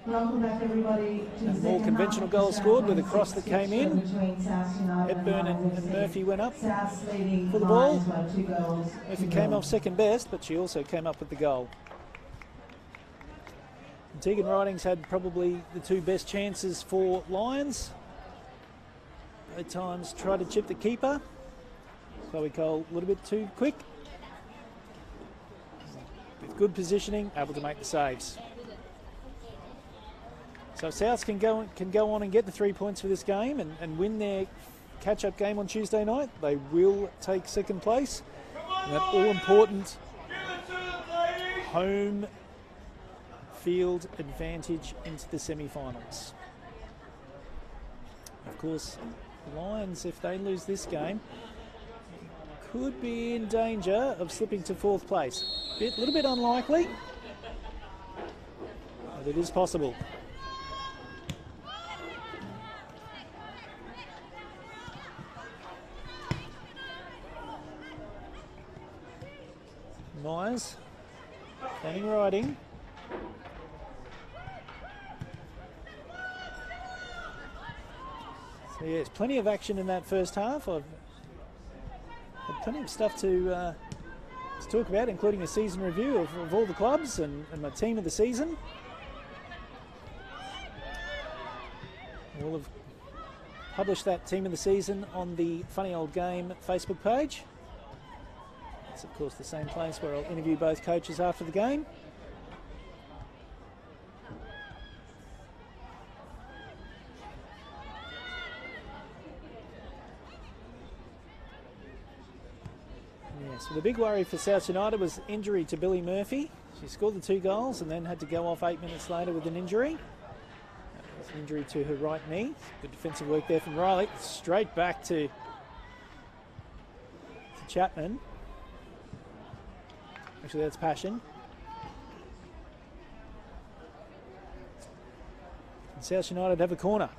Speaker 3: Welcome back, everybody, to
Speaker 1: a more conventional goal scored with a cross that came in. Hepburn and Murphy went up for the ball. Murphy came off second best, but she also came up with the goal. And Tegan Ridings had probably the 2 best chances for Lions. At times tried to chip the keeper. Chloe Cole a little bit too quick. With good positioning, able to make the saves. So Souths can go on and get the 3 points for this game and win their catch-up game on Tuesday night. They will take second place. And that all-important home field advantage into the semi-finals. Of course, the Lions, if they lose this game, could be in danger of slipping to 4th place. A little bit unlikely, but it is possible. Myers, standing riding. So yes, plenty of action in that first half. I've had plenty of stuff to talk about, including a season review of all the clubs and my team of the season. We'll have published that team of the season on the Funny Old Game Facebook page. It's of course the same place where I'll interview both coaches after the game. Yeah, so the big worry for South United was injury to Billy Murphy. She scored the 2 goals and then had to go off 8 minutes later with an injury. That was an injury to her right knee. Good defensive work there from Riley. Straight back to Chapman. Actually, that's Passion. And South United have a corner.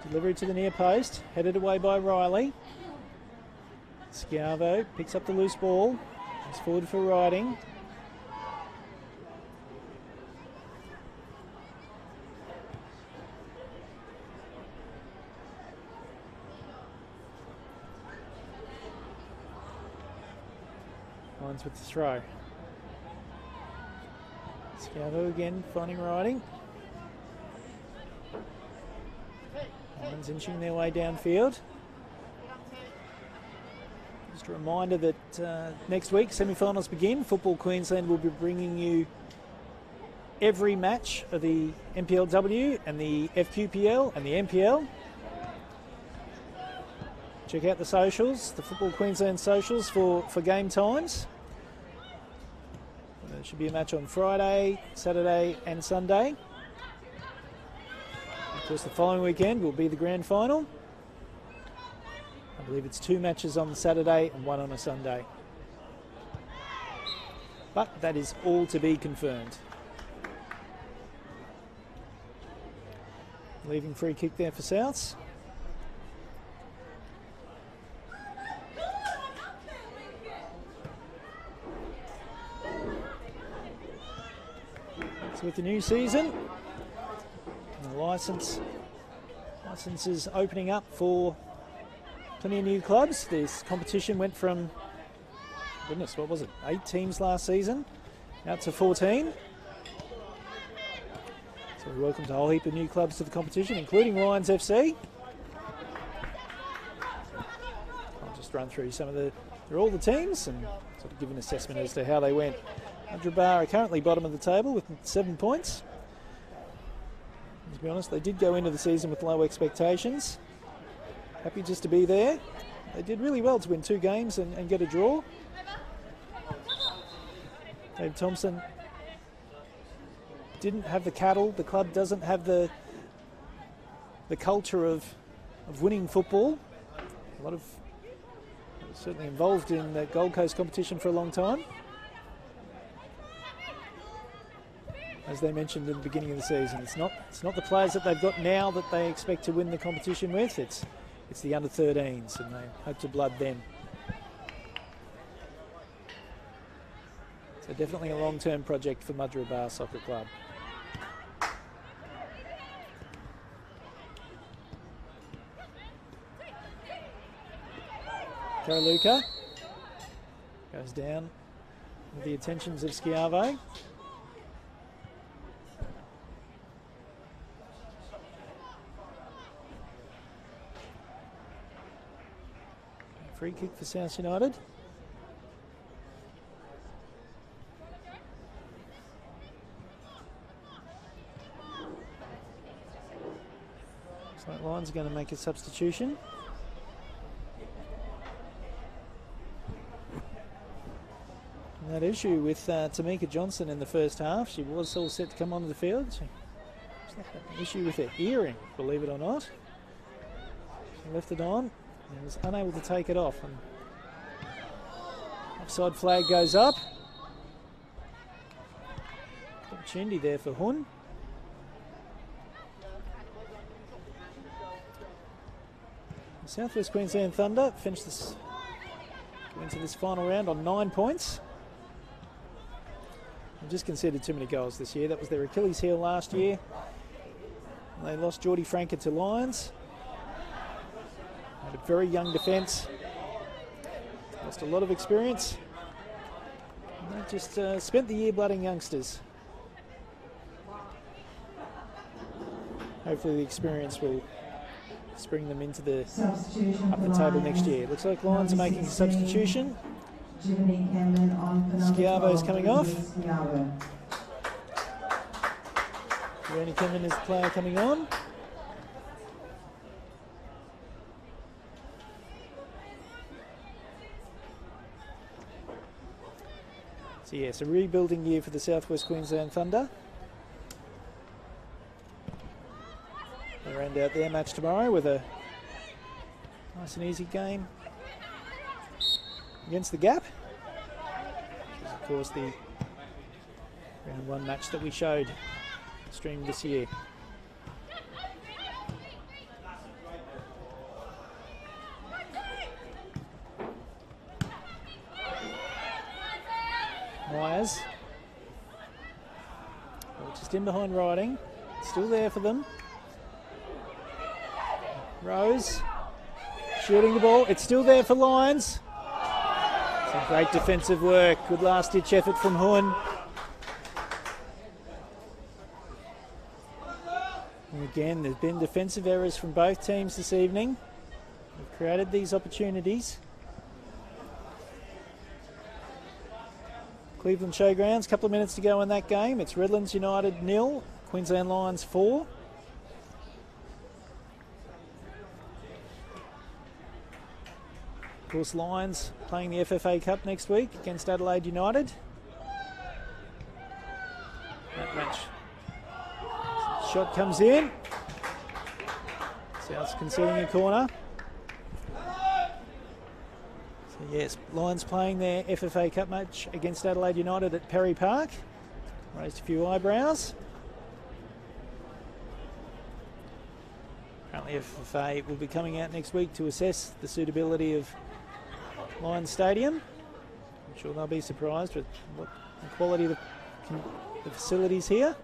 Speaker 1: Delivery to the near post, headed away by Riley. Schiavo picks up the loose ball. It's forward for Riding. Lines with the throw. Schiavo again finding Riding. Lions inching their way downfield. Just a reminder that next week semi-finals begin. Football Queensland will be bringing you every match of the NPLW and the FQPL and the NPL. Check out the socials, the Football Queensland socials for game times. There should be a match on Friday, Saturday and Sunday. Of course, the following weekend will be the grand final. I believe it's 2 matches on the Saturday and 1 on a Sunday. But that is all to be confirmed. Leaving free kick there for Souths. So with the new season, the licenses opening up for plenty of new clubs. This competition went from, goodness, what was it, 8 teams last season, out to 14. So we welcomed a whole heap of new clubs to the competition, including Lions FC. just run through all the teams and sort of give an assessment as to how they went. Madrid Bar are currently bottom of the table with 7 points. To be honest, they did go into the season with low expectations. Happy just to be there. They did really well to win 2 games and get a draw. Dave Thompson didn't have the cattle. The club doesn't have the culture of winning football. A lot of certainly involved in the Gold Coast competition for a long time. As they mentioned in the beginning of the season, it's not the players that they've got now that they expect to win the competition with. It's the under-13s, and they hope to blood them. So definitely a long-term project for Madrid Bar Soccer Club. Karaluka goes down with the attentions of Schiavo. Free kick for South United. Looks like Lions are going to make a substitution. And that issue with Tamika Johnson in the first half, she was all set to come onto the field. She had an issue with her hearing, believe it or not. She left it on and was unable to take it off. And offside flag goes up. Opportunity there for Hun. South West Queensland Thunder finished this, go into this final round on 9 points. They've just conceded too many goals this year. That was their Achilles heel last year. They lost Geordie Franker to Lions. Had a very young defence. Lost a lot of experience. And they just spent the year blooding youngsters. Hopefully the experience will spring them into the up the table next year. Looks like Lions are making a substitution. Schiavo's coming off. Jeremy Cameron is the player coming on. So yes, a rebuilding year for the South West Queensland Thunder. They round out their match tomorrow with a nice and easy game against the Gap. Which is of course the round 1 match that we showed streamed this year. Myers. Well, just in behind Riding. Still there for them. Rose. Shooting the ball. It's still there for Lions. Some great defensive work. Good last-ditch effort from Hun. And again, there's been defensive errors from both teams this evening. They've created these opportunities. Cleveland Showgrounds, a couple of minutes to go in that game. It's Redlands United 0, Queensland Lions 4. Of course, Lions playing the FFA Cup next week against Adelaide United. That match. Shot comes in. South's conceding a corner. So yes, Lions playing their FFA Cup match against Adelaide United at Perry Park. Raised a few eyebrows. Apparently FFA will be coming out next week to assess the suitability of Lions Stadium. I'm sure they'll be surprised with what the quality of the facilities here.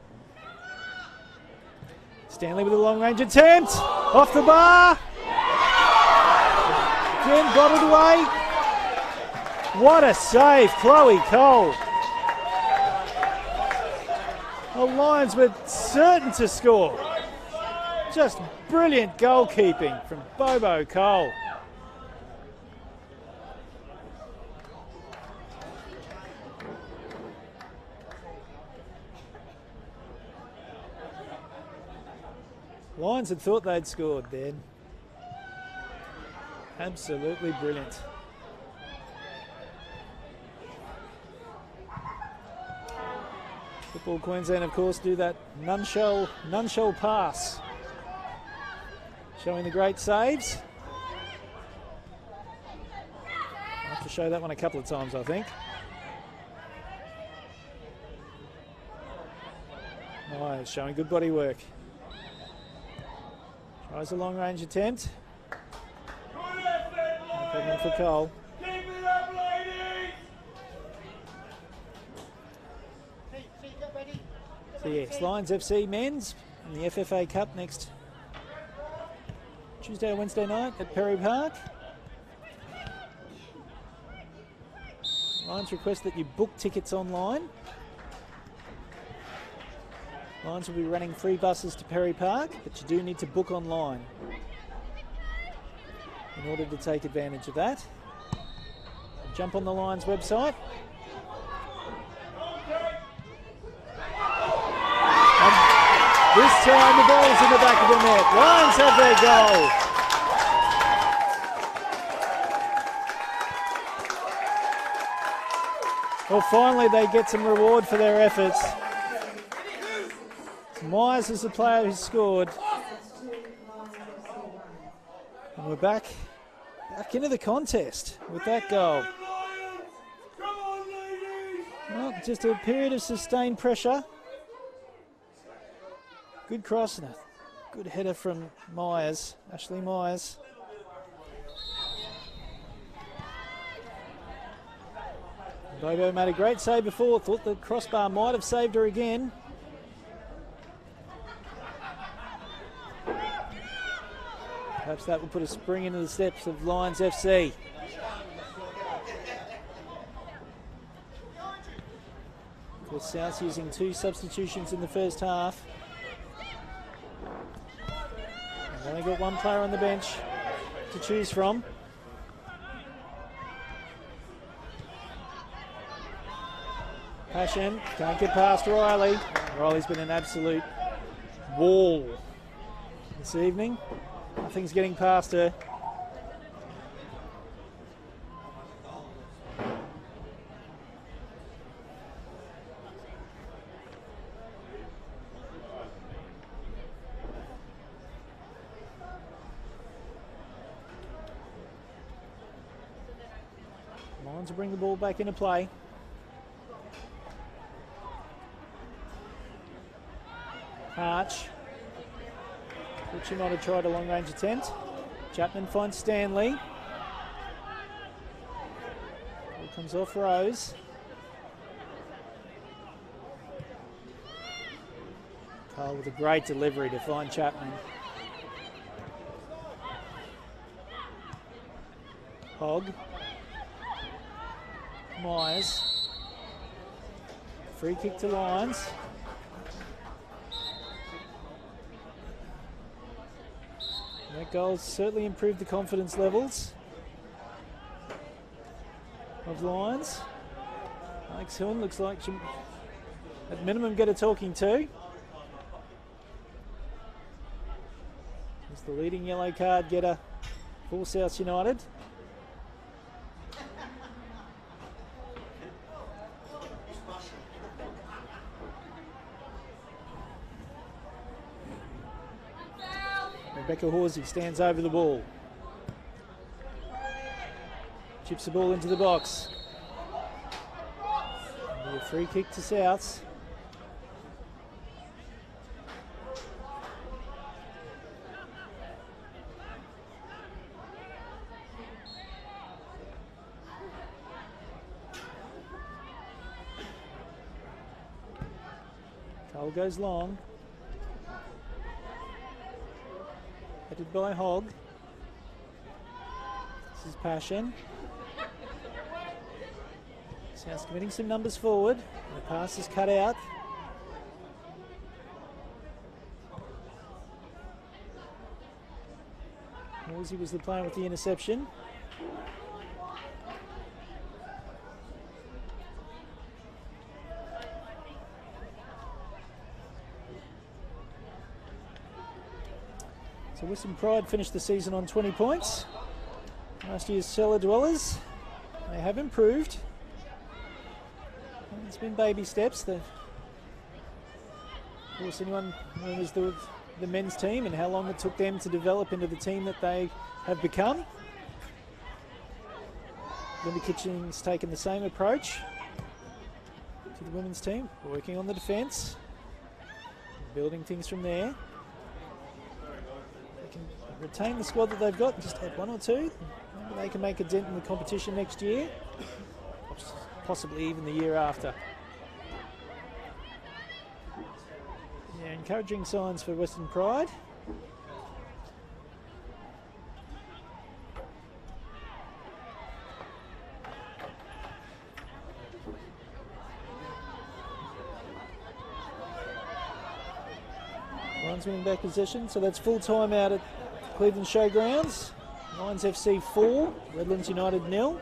Speaker 1: Stanley with a long range attempt. Off the bar. Again, got it away. What a save, Chloe Cole. The Lions were certain to score. Just brilliant goalkeeping from Bobo Cole. Lions had thought they'd scored then. Absolutely brilliant. Football Queensland, of course, do that none shall pass. Showing the great saves. I'll have to show that one a couple of times, I think. Myers showing good body work. Tries a long range attempt. No problem for Cole.
Speaker 4: Keep it up, ladies!
Speaker 1: So yes, Lions FC men's in the FFA Cup next Tuesday or Wednesday night at Perry Park. Lions request that you book tickets online. Lions will be running free buses to Perry Park, but you do need to book online in order to take advantage of that. Jump on the Lions website. And this time the ball's in the back of the net. Lions have their goal. Well, finally they get some reward for their efforts. Myers is the player who scored. And we're back into the contest with that goal. Well, just a period of sustained pressure. Good cross and a good header from Myers, Ashley Myers. Bobo made a great save before, thought the crossbar might have saved her again. Perhaps that will put a spring into the steps of Lions FC. Of course, South using 2 substitutions in the first half. They've only got 1 player on the bench to choose from. Passion can't get past Riley. Riley's been an absolute wall this evening. Nothing's getting past her. Lions will bring the ball back into play. Arch. Which might have tried a long range attempt. Chapman finds Stanley. Ball comes off Rose. Cole with a great delivery to find Chapman. Hogg. Myers. Free kick to Lions. That goal certainly improved the confidence levels of Lions. Alex Hillen looks like she, at minimum, get a talking to. He's the leading yellow card getter for South United. Rebecca Horsey stands over the ball. Chips the ball into the box. A free kick to Souths. Cole goes long. Headed by Hogg. This is Passion. South's committing some numbers forward. The pass is cut out. Horsey was the player with the interception. So Western Pride finished the season on 20 points. Last year's cellar dwellers, they have improved. It's been baby steps. Of course, anyone remembers the men's team and how long it took them to develop into the team that they have become. Linda Kitchen's taken the same approach to the women's team, working on the defence, building things from there. They can retain the squad that they've got and just add one or two. Maybe they can make a dent in the competition next year, possibly even the year after. Yeah, encouraging signs for Western Pride. Lions winning back possession, so that's full time out at Cleveland Showgrounds. Lions FC 4, Redlands United 0.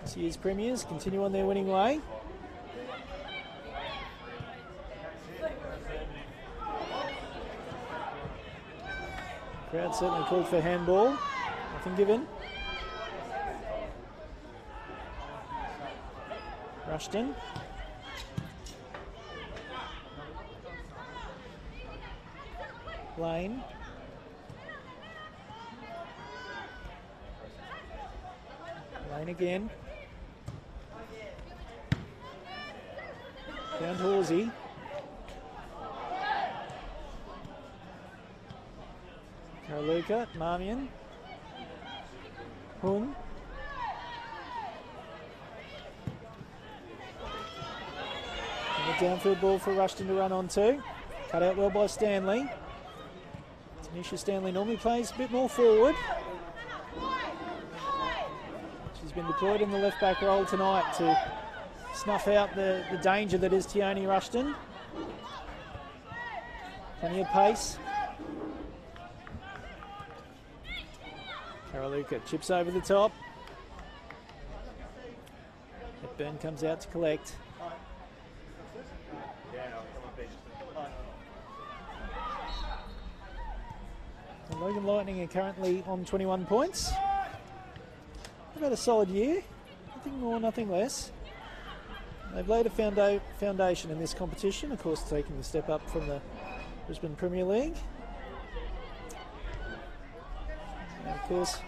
Speaker 1: This year's premiers continue on their winning way. Crowd certainly called for handball. Nothing given. Rushton. Lane. Lane again. Down to Horsey. Karaluka, Marmion. Hun. And a downfield ball for Rushton to run onto. Cut out well by Stanley. Tanisha Stanley normally plays a bit more forward. She's been deployed in the left back role tonight to snuff out the danger that is Tioni Rushton. Plenty of pace. Karaluka chips over the top. Hepburn comes out to collect. And Logan Lightning are currently on 21 points. They've had a solid year. Nothing more, nothing less. They've laid a foundation in this competition, of course taking the step up from the Brisbane Premier League. And of course,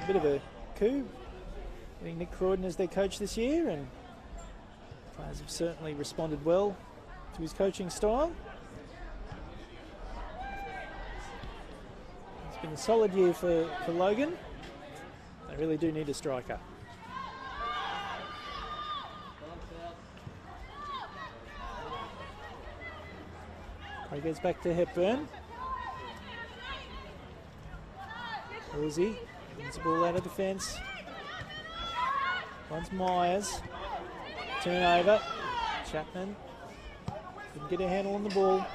Speaker 1: a bit of a coup, getting Nick Croydon as their coach this year, and players have certainly responded well to his coaching style. It's been a solid year for Logan. They really do need a striker. He goes back to Hepburn. Horsey wins the ball out of defence. Once Myers. Turnover. Chapman didn't get a handle on the ball.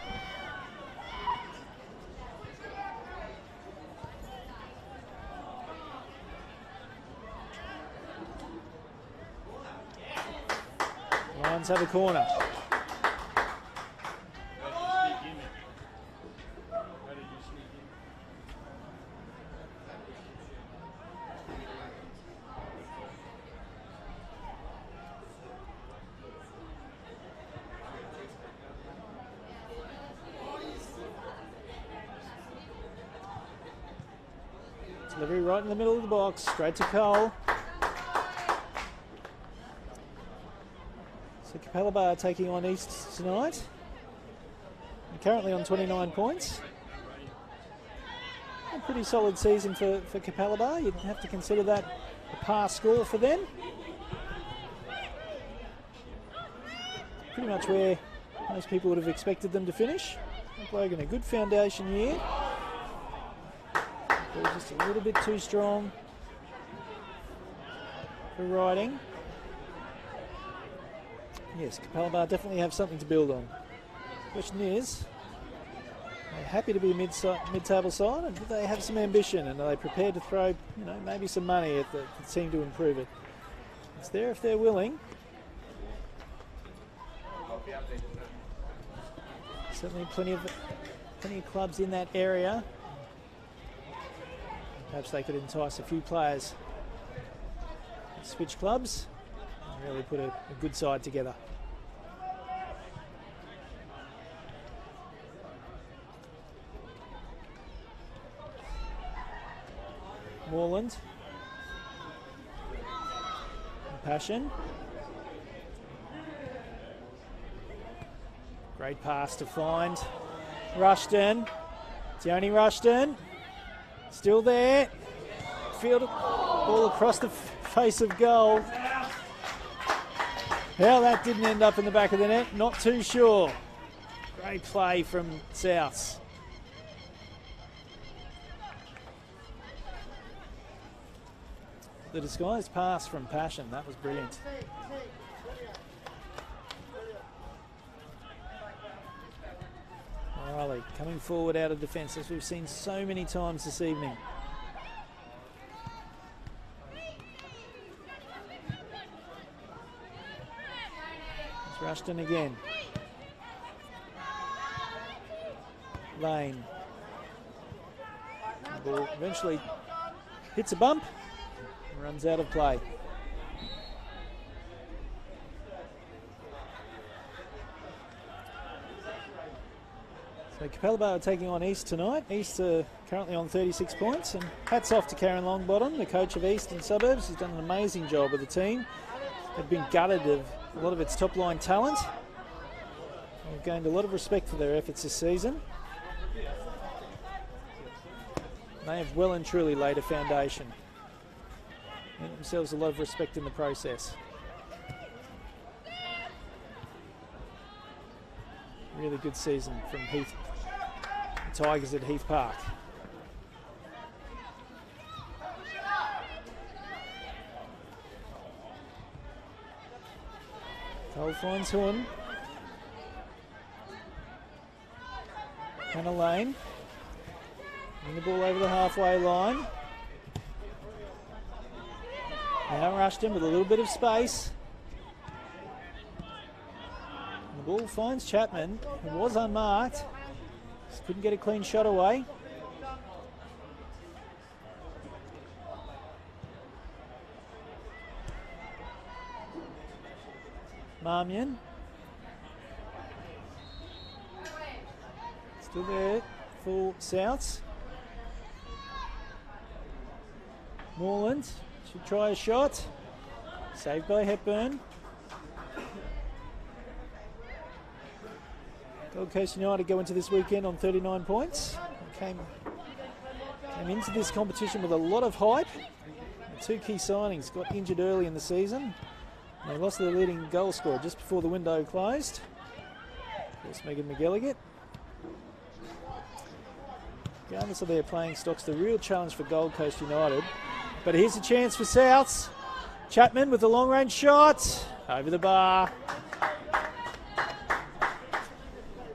Speaker 1: Lions have a corner. Delivery right in the middle of the box, straight to Cole. So Capella Bar taking on East tonight. And currently on 29 points. A pretty solid season for Capella Bar. You'd have to consider that a par score for them. Pretty much where most people would have expected them to finish. Logan, a good foundation year. They're just a little bit too strong for riding. Yes, Capella Bar definitely have something to build on. Question is, are they happy to be a mid-table side, and do they have some ambition, and are they prepared to throw, maybe some money at the team to improve it? It's there if they're willing. Certainly plenty of plenty of clubs in that area. Perhaps they could entice a few players. Switch clubs and really put a good side together. Moreland. Passion. Great pass to find Rushton. Tioni Rushton. Still there. Fielded ball across the face of goal. How that didn't end up in the back of the net, not too sure. Great play from Souths. The disguised pass from Passion, that was brilliant. Riley coming forward out of defence, as we've seen so many times this evening. It's Rushton again. Lane. The ball eventually hits a bump. Runs out of play. So Capella Bay are taking on East tonight. East are currently on 36 points, and hats off to Karen Longbottom, the coach of Eastern Suburbs. He's done an amazing job with the team. They've been gutted of a lot of its top line talent. They've gained a lot of respect for their efforts this season. They have well and truly laid a foundation. Earned themselves a lot of respect in the process. Really good season from the Tigers at Heath Park. Cole finds Horn. Hannah Lane. Bring the ball over the halfway line. Now Rushton with a little bit of space. And the ball finds Chapman, who was unmarked. Just couldn't get a clean shot away. Marmion. Still there for Souths. Moreland. Should try a shot. Saved by Hepburn. Gold Coast United go into this weekend on 39 points. Came into this competition with a lot of hype. Two key signings got injured early in the season. And they lost their leading goal scorer just before the window closed. There's Megan McGilligan. Regardless of their playing stocks, the real challenge for Gold Coast United. But here's a chance for Souths. Chapman with a long-range shot. Over the bar.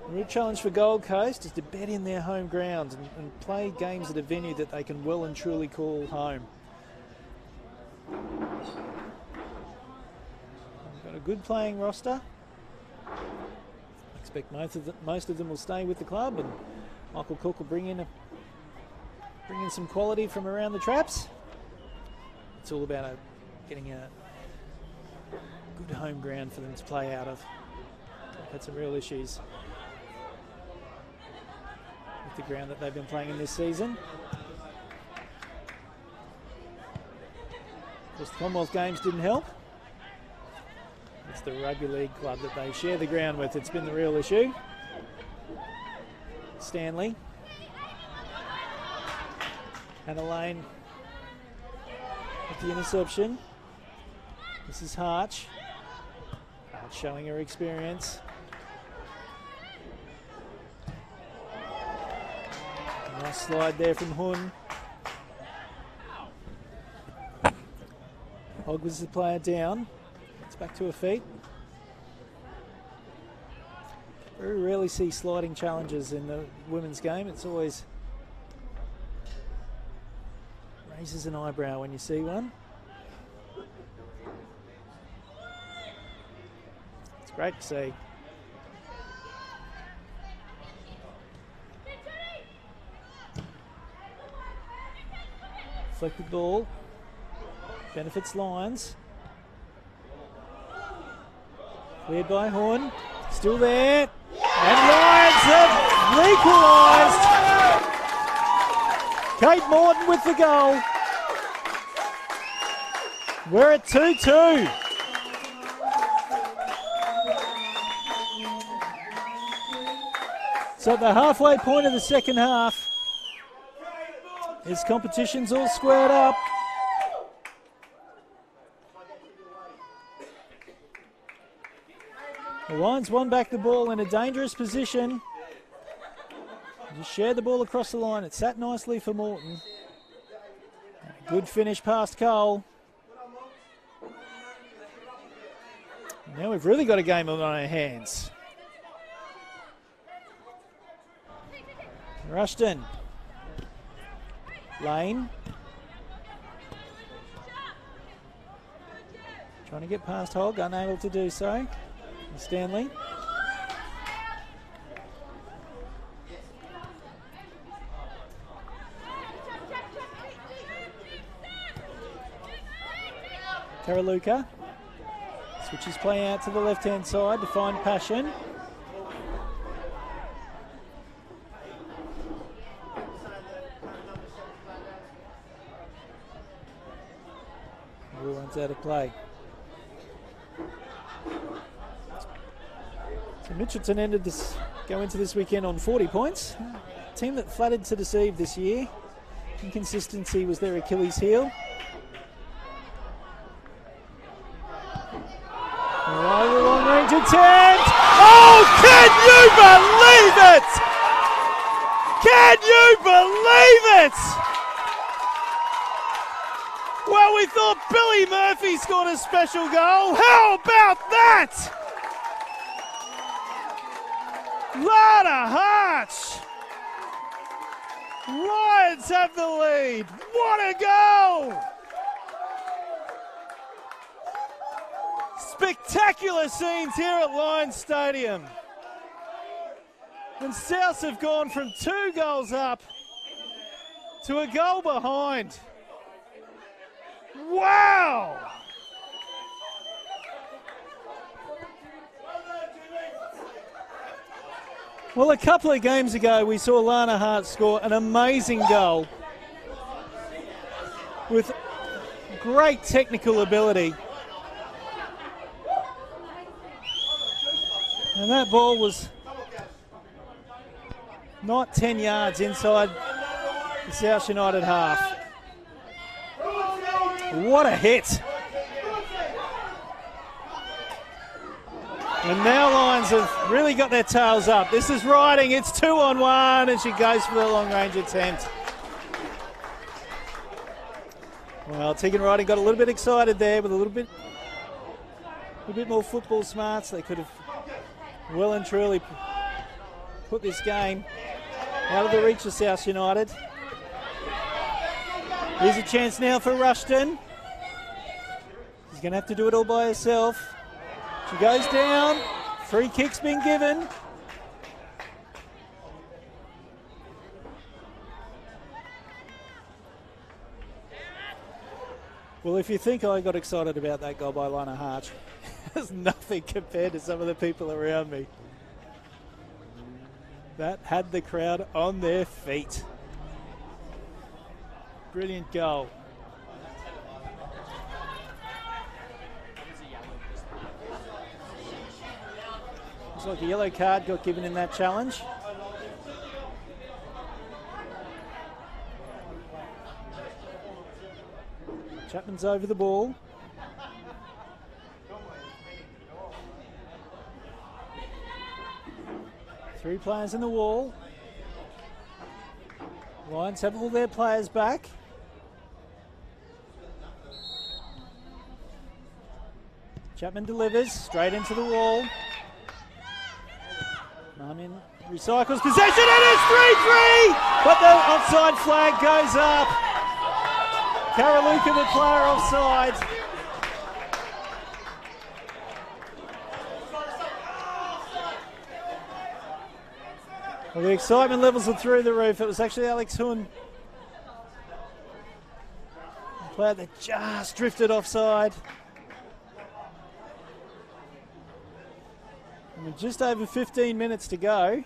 Speaker 1: The real challenge for Gold Coast is to bet in their home ground and play games at a venue that they can well and truly call home. We've got a good playing roster. I expect most of them will stay with the club, and Michael Cook will bring in some quality from around the traps. It's all about getting a good home ground for them to play out of. They've had some real issues with the ground that they've been playing in this season. Of course, the Commonwealth Games didn't help. It's the rugby league club that they share the ground with. It's been the real issue. Stanley. Hannah Lane with the interception. This is Harch. Harch showing her experience. Nice slide there from Hun. Hogg was the player down. It's back to her feet. Very rarely see sliding challenges in the women's game. It's always raises an eyebrow when you see one. It's great to see. Deflected ball. Benefits Lions. Cleared by Horn. Still there. And Lions have equalised. Kate Morton with the goal. We're at 2-2. So at the halfway point of the second half, this competition's all squared up. The Lions won back the ball in a dangerous position. Just shared the ball across the line. It sat nicely for Morton. Good finish past Cole. Now we've really got a game on our hands. Rushton. Lane. Trying to get past Hogg, unable to do so. Stanley. Karaluka. Switches play out to the left-hand side to find Passion. Everyone's out of play. So Mitchelton ended this, go into this weekend on 40 points. A team that flattered to deceive this year. Inconsistency was their Achilles heel. Oh, long range attempt. Oh, can you believe it? Can you believe it? Well, we thought Billy Murphy scored a special goal. How about that? Lana Harch. Lions have the lead. What a goal! Spectacular scenes here at Lions Stadium. And Souths have gone from 2 goals up to a goal behind. Wow! Well, a couple of games ago, we saw Lana Hart score an amazing goal with great technical ability. And that ball was not 10 yards inside the South United half. What a hit. And now Lions have really got their tails up. This is Riding, it's 2-on-1, and she goes for the long range attempt. Well, Tegan Riding got a little bit excited there with a little bit more football smarts. They could have well and truly put this game out of the reach of South United. Here's a chance now for Rushton. She's going to have to do it all by herself. She goes down. Free kick's been given. Well, if you think I got excited about that goal by Lana Harch, there's nothing compared to some of the people around me. That had the crowd on their feet. Brilliant goal. Looks like a yellow card got given in that challenge. Chapman's over the ball. Three players in the wall. Lions have all their players back. Chapman delivers straight into the wall. Marmion recycles possession and it's 3-3! But the offside flag goes up. Karaluka, the player, offside. Well, the excitement levels are through the roof. It was actually Alex Hun player that just drifted offside. And with just over 15 minutes to go,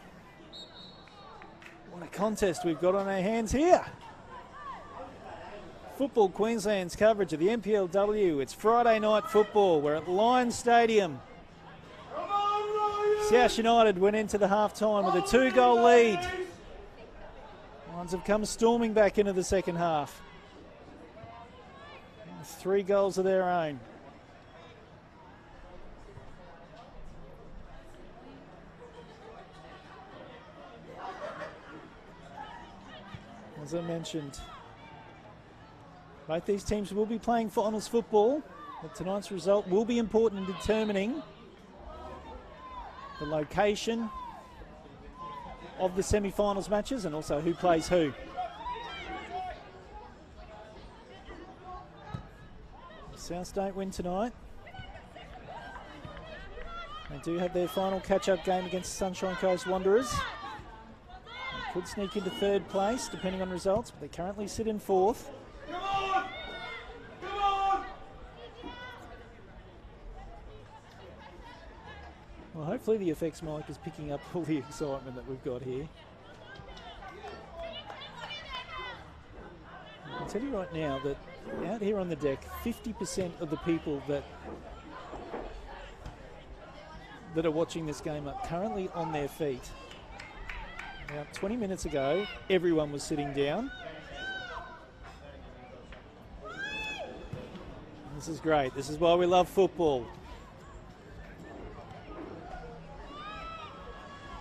Speaker 1: what a contest we've got on our hands here. Football Queensland's coverage of the NPLW. It's Friday night football. We're at Lions Stadium. South United went into the half-time with a 2-goal lead. Lions have come storming back into the second half. 3 goals of their own. As I mentioned, both these teams will be playing finals football, but tonight's result will be important in determining the location of the semi-finals matches and also who plays who. If Souths don't win tonight, they do have their final catch-up game against the Sunshine Coast Wanderers. They could sneak into third place depending on results, but they currently sit in fourth.
Speaker 4: Come on! Come on!
Speaker 1: Well, hopefully the effects mic is picking up all the excitement that we've got here. I can tell you right now that out here on the deck, 50% of the people that are watching this game are currently on their feet. About 20 minutes ago, everyone was sitting down. This is great. This is why we love football.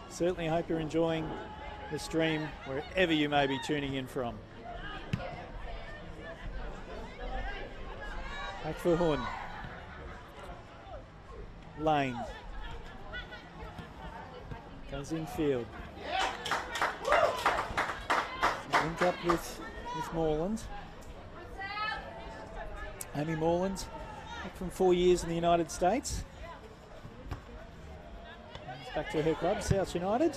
Speaker 1: Certainly hope you're enjoying the stream wherever you may be tuning in from. Back for Horn. Lane. Goes in field. Link up with Moreland. Amy Moreland, back from 4 years in the United States. Back to her club, South United.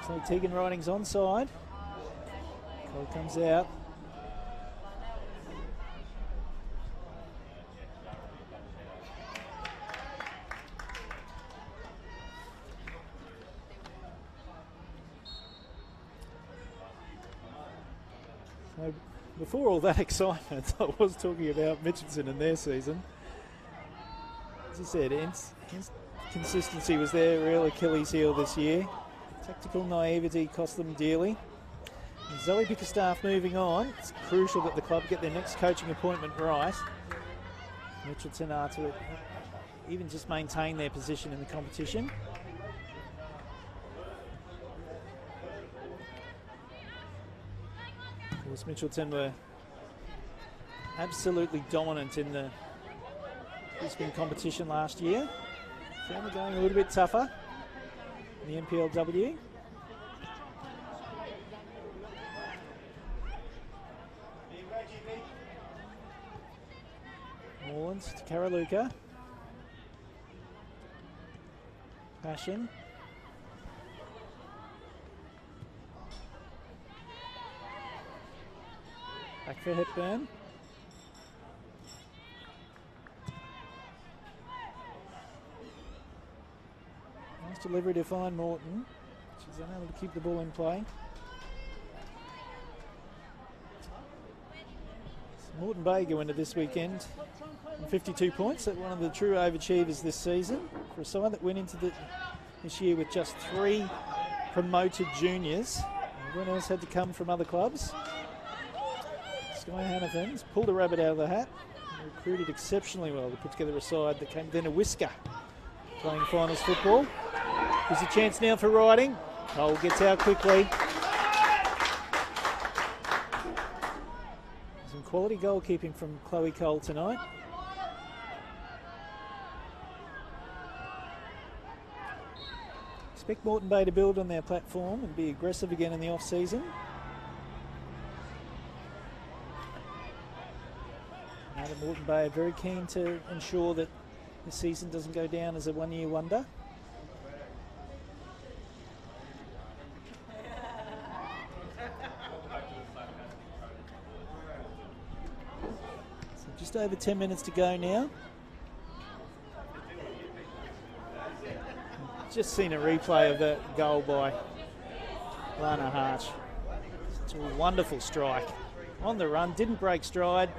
Speaker 1: So Tegan Riding's onside. Cole comes out. So before all that excitement, I was talking about Mitchelson and their season. As I said, his consistency was their real Achilles heel this year. Tactical naivety cost them dearly. And Zoe Bickerstaff moving on. It's crucial that the club get their next coaching appointment right. Mitchelson are to even just maintain their position in the competition. Of course, Mitchelton were absolutely dominant in the Brisbane competition last year. Found it going a little bit tougher in the NPLW. Moreland to Karaluka. Passion. Back for Hepburn. Nice delivery to find Morton. She's unable to keep the ball in play. So Morton Bay go into this weekend on 52 points. They're one of the true overachievers this season. For a side that went into this year with just 3 promoted juniors. Everyone else had to come from other clubs. Sky Hannafins pulled a rabbit out of the hat. Recruited exceptionally well to put together a side that came then a whisker playing finals football. There's a chance now for Riding. Cole gets out quickly. Some quality goalkeeping from Chloe Cole tonight. Expect Moreton Bay to build on their platform and be aggressive again in the off-season. Now that Moreton Bay are very keen to ensure that the season doesn't go down as a one-year wonder. Just over 10 minutes to go now. Just seen a replay of the goal by Lana Hart. It's a wonderful strike. On the run, didn't break stride.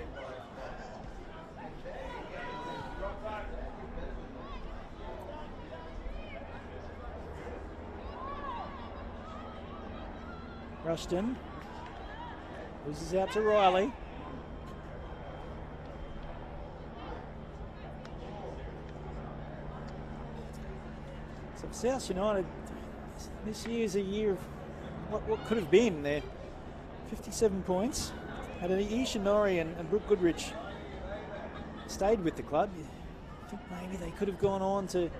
Speaker 1: Rushton loses out to Riley. So South United, this year's a year of what could have been there. 57 points. Had Ishinori and Brooke Goodrich stayed with the club, I think maybe they could have gone on to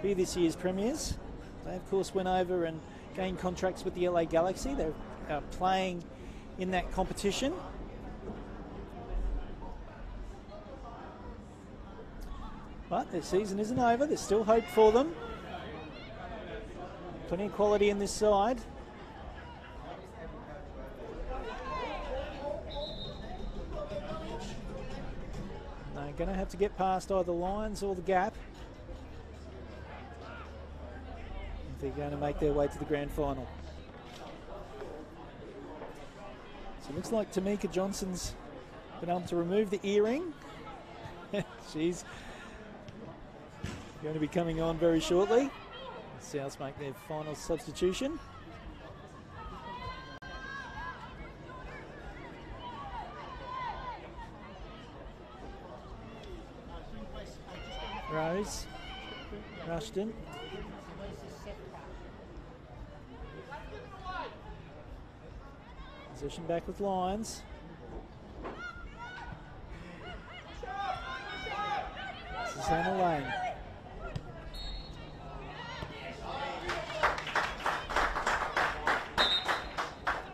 Speaker 1: be this year's premiers. They, of course, went over and gained contracts with the LA Galaxy. They're playing in that competition. But their season isn't over. There's still hope for them. Plenty of quality in this side. They're going to have to get past either Lions or the Gap if they're going to make their way to the grand final. So it looks like Tamika Johnson's been able to remove the earring. She's going to be coming on very shortly. Souths make their final substitution. Rose, Rushton. Position back with Lions. Susanna Lane.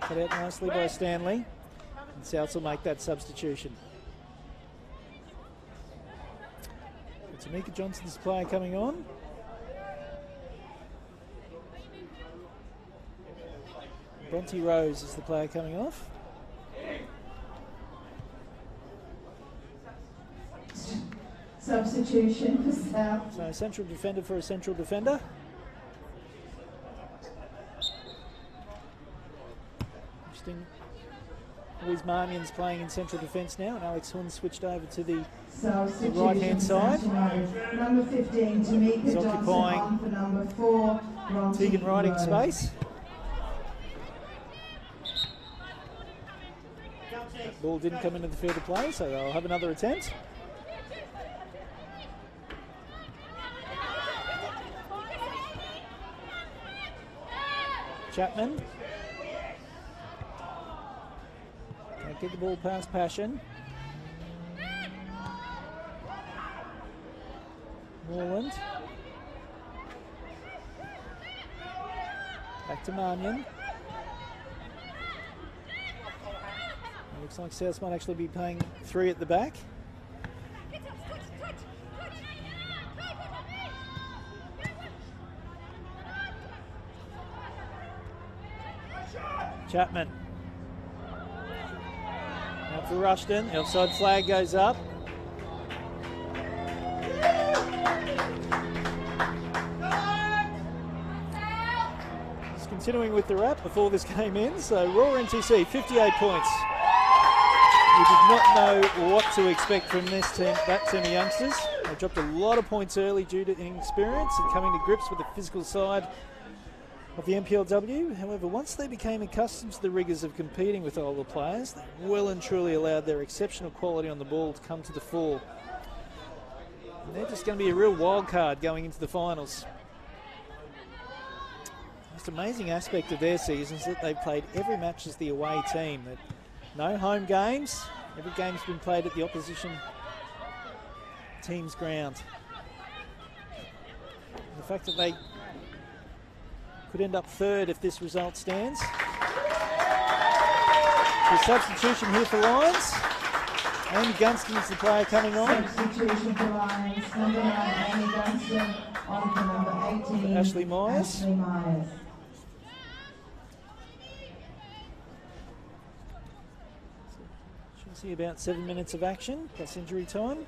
Speaker 1: Cut out nicely by Stanley. And Souths will make that substitution. Tamika Johnson's the player coming on. Bronte Rose is the player coming off.
Speaker 3: Substitution for South.
Speaker 1: So central defender for a central defender. Interesting. Louise Marmion's playing in central defence now, and Alex Hun switched over to the right-hand side.
Speaker 3: Number 15, Tamika
Speaker 1: He's
Speaker 3: Johnson,
Speaker 1: occupying
Speaker 3: on for number 4,
Speaker 1: Tegan Riding
Speaker 3: Rose.
Speaker 1: space. Ball didn't come into the field of play, so they'll have another attempt. Chapman. Can't get the ball past Passion. Moreland. Back to Marmion. Looks like South might actually be playing 3 at the back. Chapman. Out for Rushton. The offside flag goes up. Just continuing with the wrap before this game ends. So Raw NTC, 58 points. We did not know what to expect from this team, that team of youngsters. They dropped a lot of points early due to inexperience and coming to grips with the physical side of the NPLW. However, once they became accustomed to the rigours of competing with older players, they well and truly allowed their exceptional quality on the ball to come to the fore. And they're just going to be a real wild card going into the finals. The most amazing aspect of their season is that they've played every match as the away team. That no home games. Every game's been played at the opposition team's ground. The fact that they could end up 3rd if this result stands. The substitution here for Lions. Amy Gunston's the player coming on.
Speaker 3: Substitution for Lions. Number 9, Amy Gunston. On for number 18,
Speaker 1: Ashley Myers.
Speaker 3: Ashley Myers.
Speaker 1: See about 7 minutes of action plus injury time.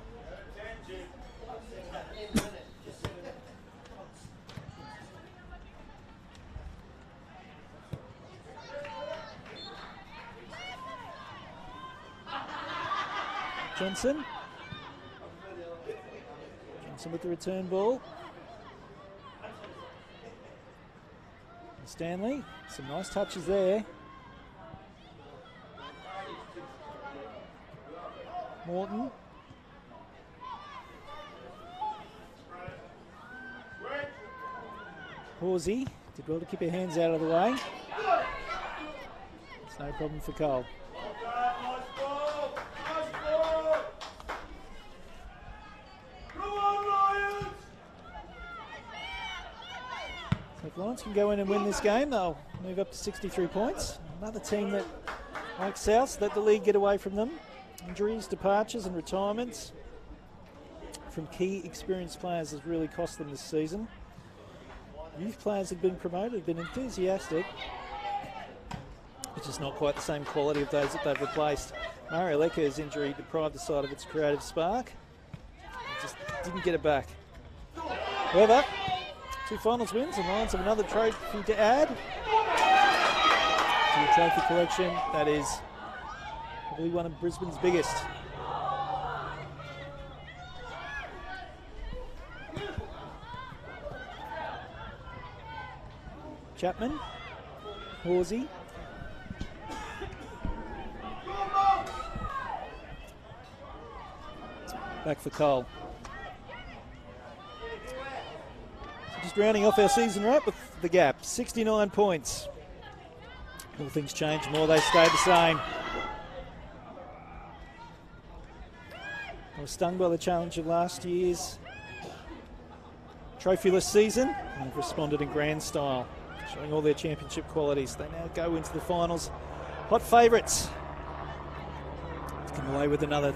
Speaker 1: Johnson with the return ball. And Stanley, some nice touches there. Morton. Horsey did well to keep her hands out of the way. It's no problem for Cole. So if Lions can go in and win this game, they'll move up to 63 points. Another team that, like South, let the league get away from them. Injuries, departures and retirements from key experienced players has really cost them this season. Youth players have been promoted, have been enthusiastic, but just not quite the same quality of those that they've replaced. Mario Lecker's injury deprived the side of its creative spark. Just didn't get it back. However, 2 finals wins and Lions have another trophy to add to the trophy collection. That is probably one of Brisbane's biggest. Chapman, Horsey. Back for Cole. So just rounding off our season wrap with the Gap, 69 points. All things change, more they stay the same. I was stung by the challenge of last year's trophyless season and have responded in grand style, showing all their championship qualities. They now go into the finals. Hot favourites to come away with another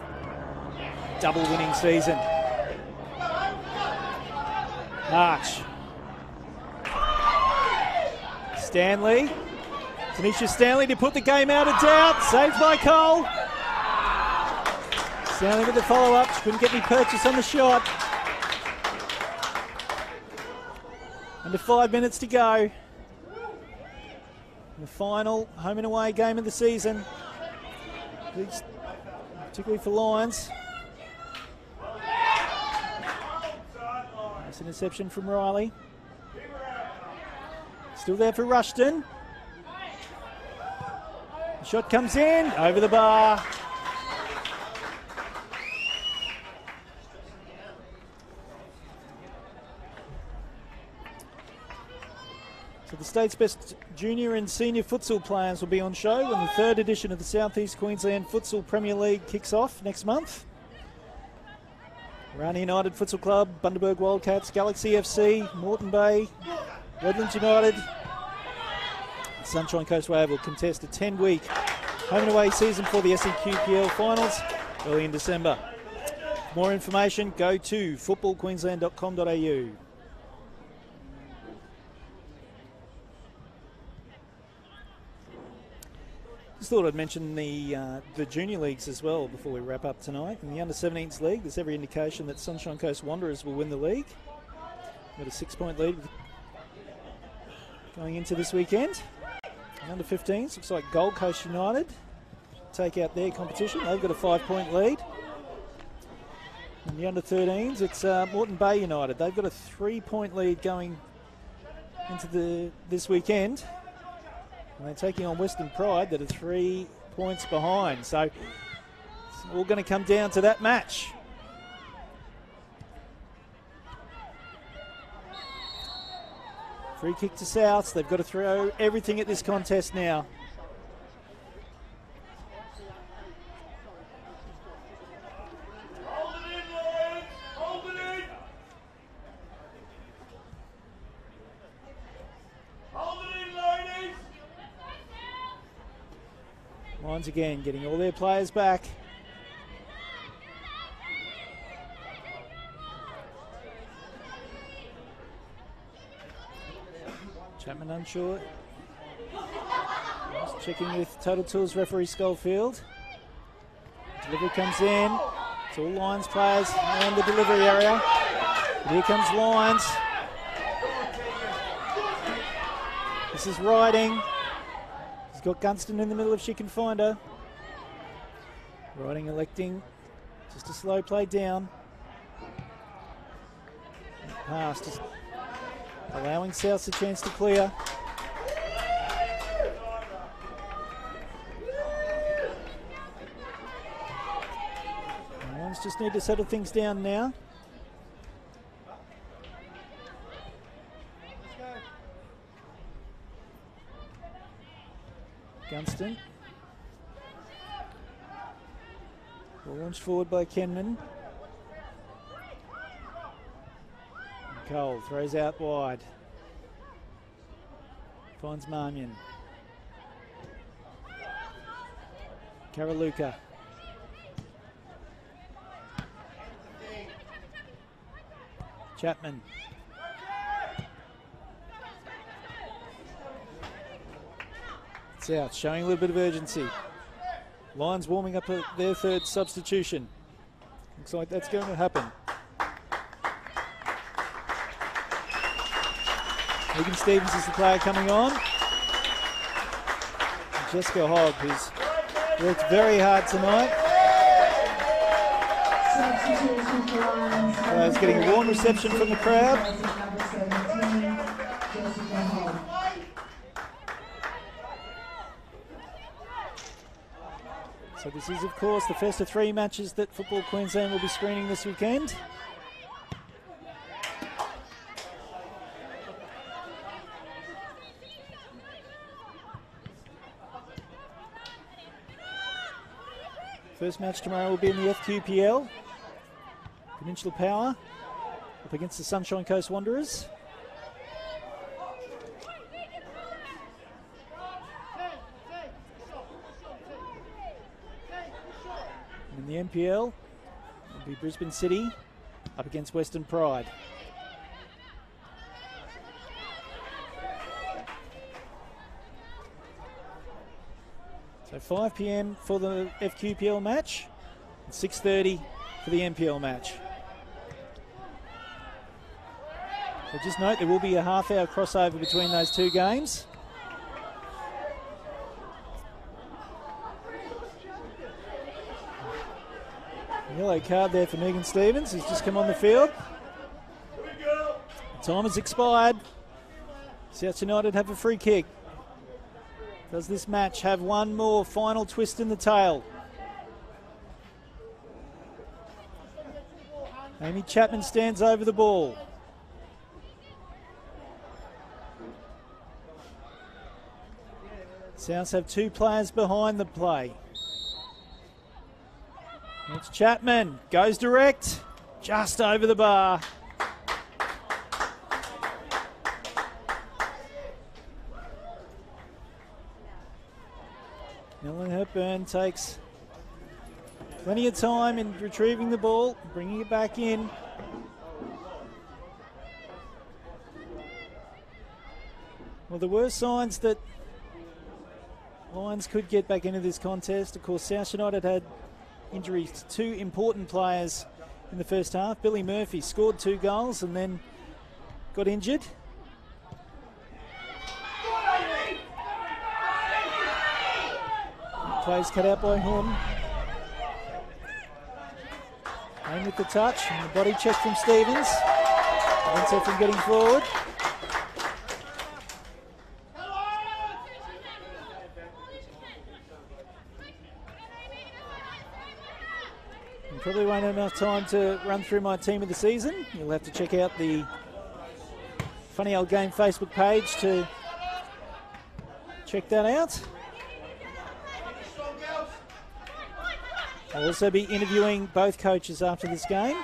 Speaker 1: double winning season. March. Stanley. Tanisha Stanley to put the game out of doubt. Saved by Cole. Stanley with the follow-up. She couldn't get any purchase on the shot. Under 5 minutes to go. The final home and away game of the season, particularly for Lions. Nice interception from Riley. Still there for Rushton. The shot comes in, over the bar. So the state's best junior and senior futsal players will be on show when the 3rd edition of the South East Queensland Futsal Premier League kicks off next month. Rani United Futsal Club, Bundaberg Wildcats, Galaxy FC, Moreton Bay, Redlands United, Sunshine Coast Wave will contest a 10-week home and away season for the SEQPL finals early in December. For more information, go to footballqueensland.com.au. Just thought I'd mention the junior leagues as well before we wrap up tonight. In the under-17s league, there's every indication that Sunshine Coast Wanderers will win the league. Got a 6-point lead going into this weekend. And under-15s, looks like Gold Coast United take out their competition. They've got a 5-point lead. In the under-13s, it's Moreton Bay United. They've got a 3-point lead going into this weekend. And they're taking on Western Pride that are 3 points behind. So it's all going to come down to that match. Free kick to Souths. They've got to throw everything at this contest now. Once again, getting all their players back. Chapman unsure. Just checking with Total Tools referee Schofield. Delivery comes in. It's all Lions players around the delivery area. And here comes Lions. This is Riding. He's got Gunston in the middle if she can find her. Riding electing just a slow play down. Pass, just allowing South a chance to clear. Lions just need to settle things down now. Gunston. Ball launched forward by Kenman. Cole throws out wide. Finds Marmion. Karaluka. Chapman. South showing a little bit of urgency. Lions warming up their third substitution. Looks like that's going to happen. Megan Stevens is the player coming on. And Jessica Hogg, who's worked very hard tonight. Players getting a warm reception from the crowd. So this is, of course, the first of 3 matches that Football Queensland will be screening this weekend. First match tomorrow will be in the FQPL. Peninsula Power up against the Sunshine Coast Wanderers. And in the NPL, it'll be Brisbane City up against Western Pride. So 5 p.m. for the FQPL match, and 6:30 for the NPL match. So just note there will be a half-hour crossover between those 2 games. Yellow card there for Megan Stevens, who's just come on the field. Time has expired. South United have a free kick. Does this match have one more final twist in the tail? Amy Chapman stands over the ball. Souths have 2 players behind the play. It's Chapman, goes direct, just over the bar. Ellen Hepburn takes plenty of time in retrieving the ball, bringing it back in. Well, there were signs that Lions could get back into this contest. Of course, South United had injuries to 2 important players in the first half. Billy Murphy scored 2 goals and then got injured. Plays cut out by him. Aim with the touch and the body check from Stevens. Prevents her from getting forward. Probably won't have enough time to run through my team of the season. You'll have to check out the Funny Old Game Facebook page to check that out. I'll also be interviewing both coaches after this game.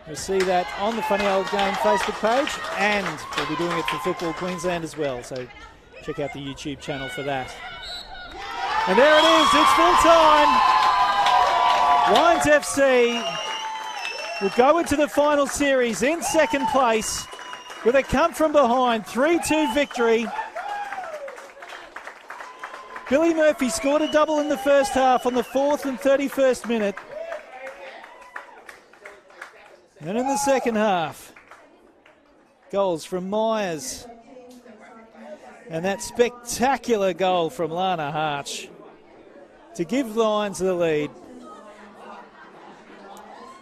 Speaker 1: You'll see that on the Funny Old Game Facebook page, and we'll be doing it for Football Queensland as well, so check out the YouTube channel for that. And there it is, it's full time. Lions FC will go into the final series in second place with a come from behind 3-2 victory Billy Murphy scored a double in the first half on the 4th and 31st minute. And in the second half, goals from Myers. And that spectacular goal from Lana Harch to give Lions the lead.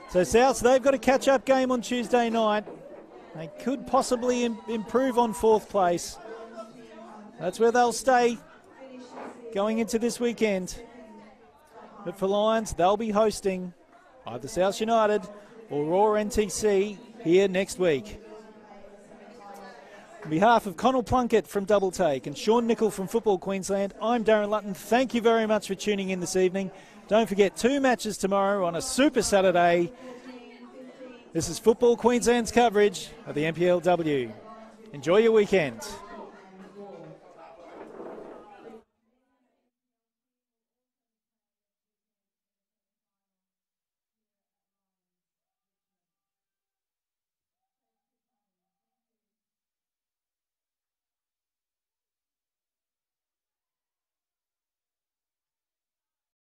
Speaker 1: So Souths, they've got a catch-up game on Tuesday night. They could possibly improve on 4th place. That's where they'll stay going into this weekend. But for Lions, they'll be hosting either South United or Raw NTC here next week. On behalf of Connell Plunkett from Double Take and Sean Nicol from Football Queensland, I'm Darren Lutton. Thank you very much for tuning in this evening. Don't forget 2 matches tomorrow on a Super Saturday. This is Football Queensland's coverage of the NPLW. Enjoy your weekend.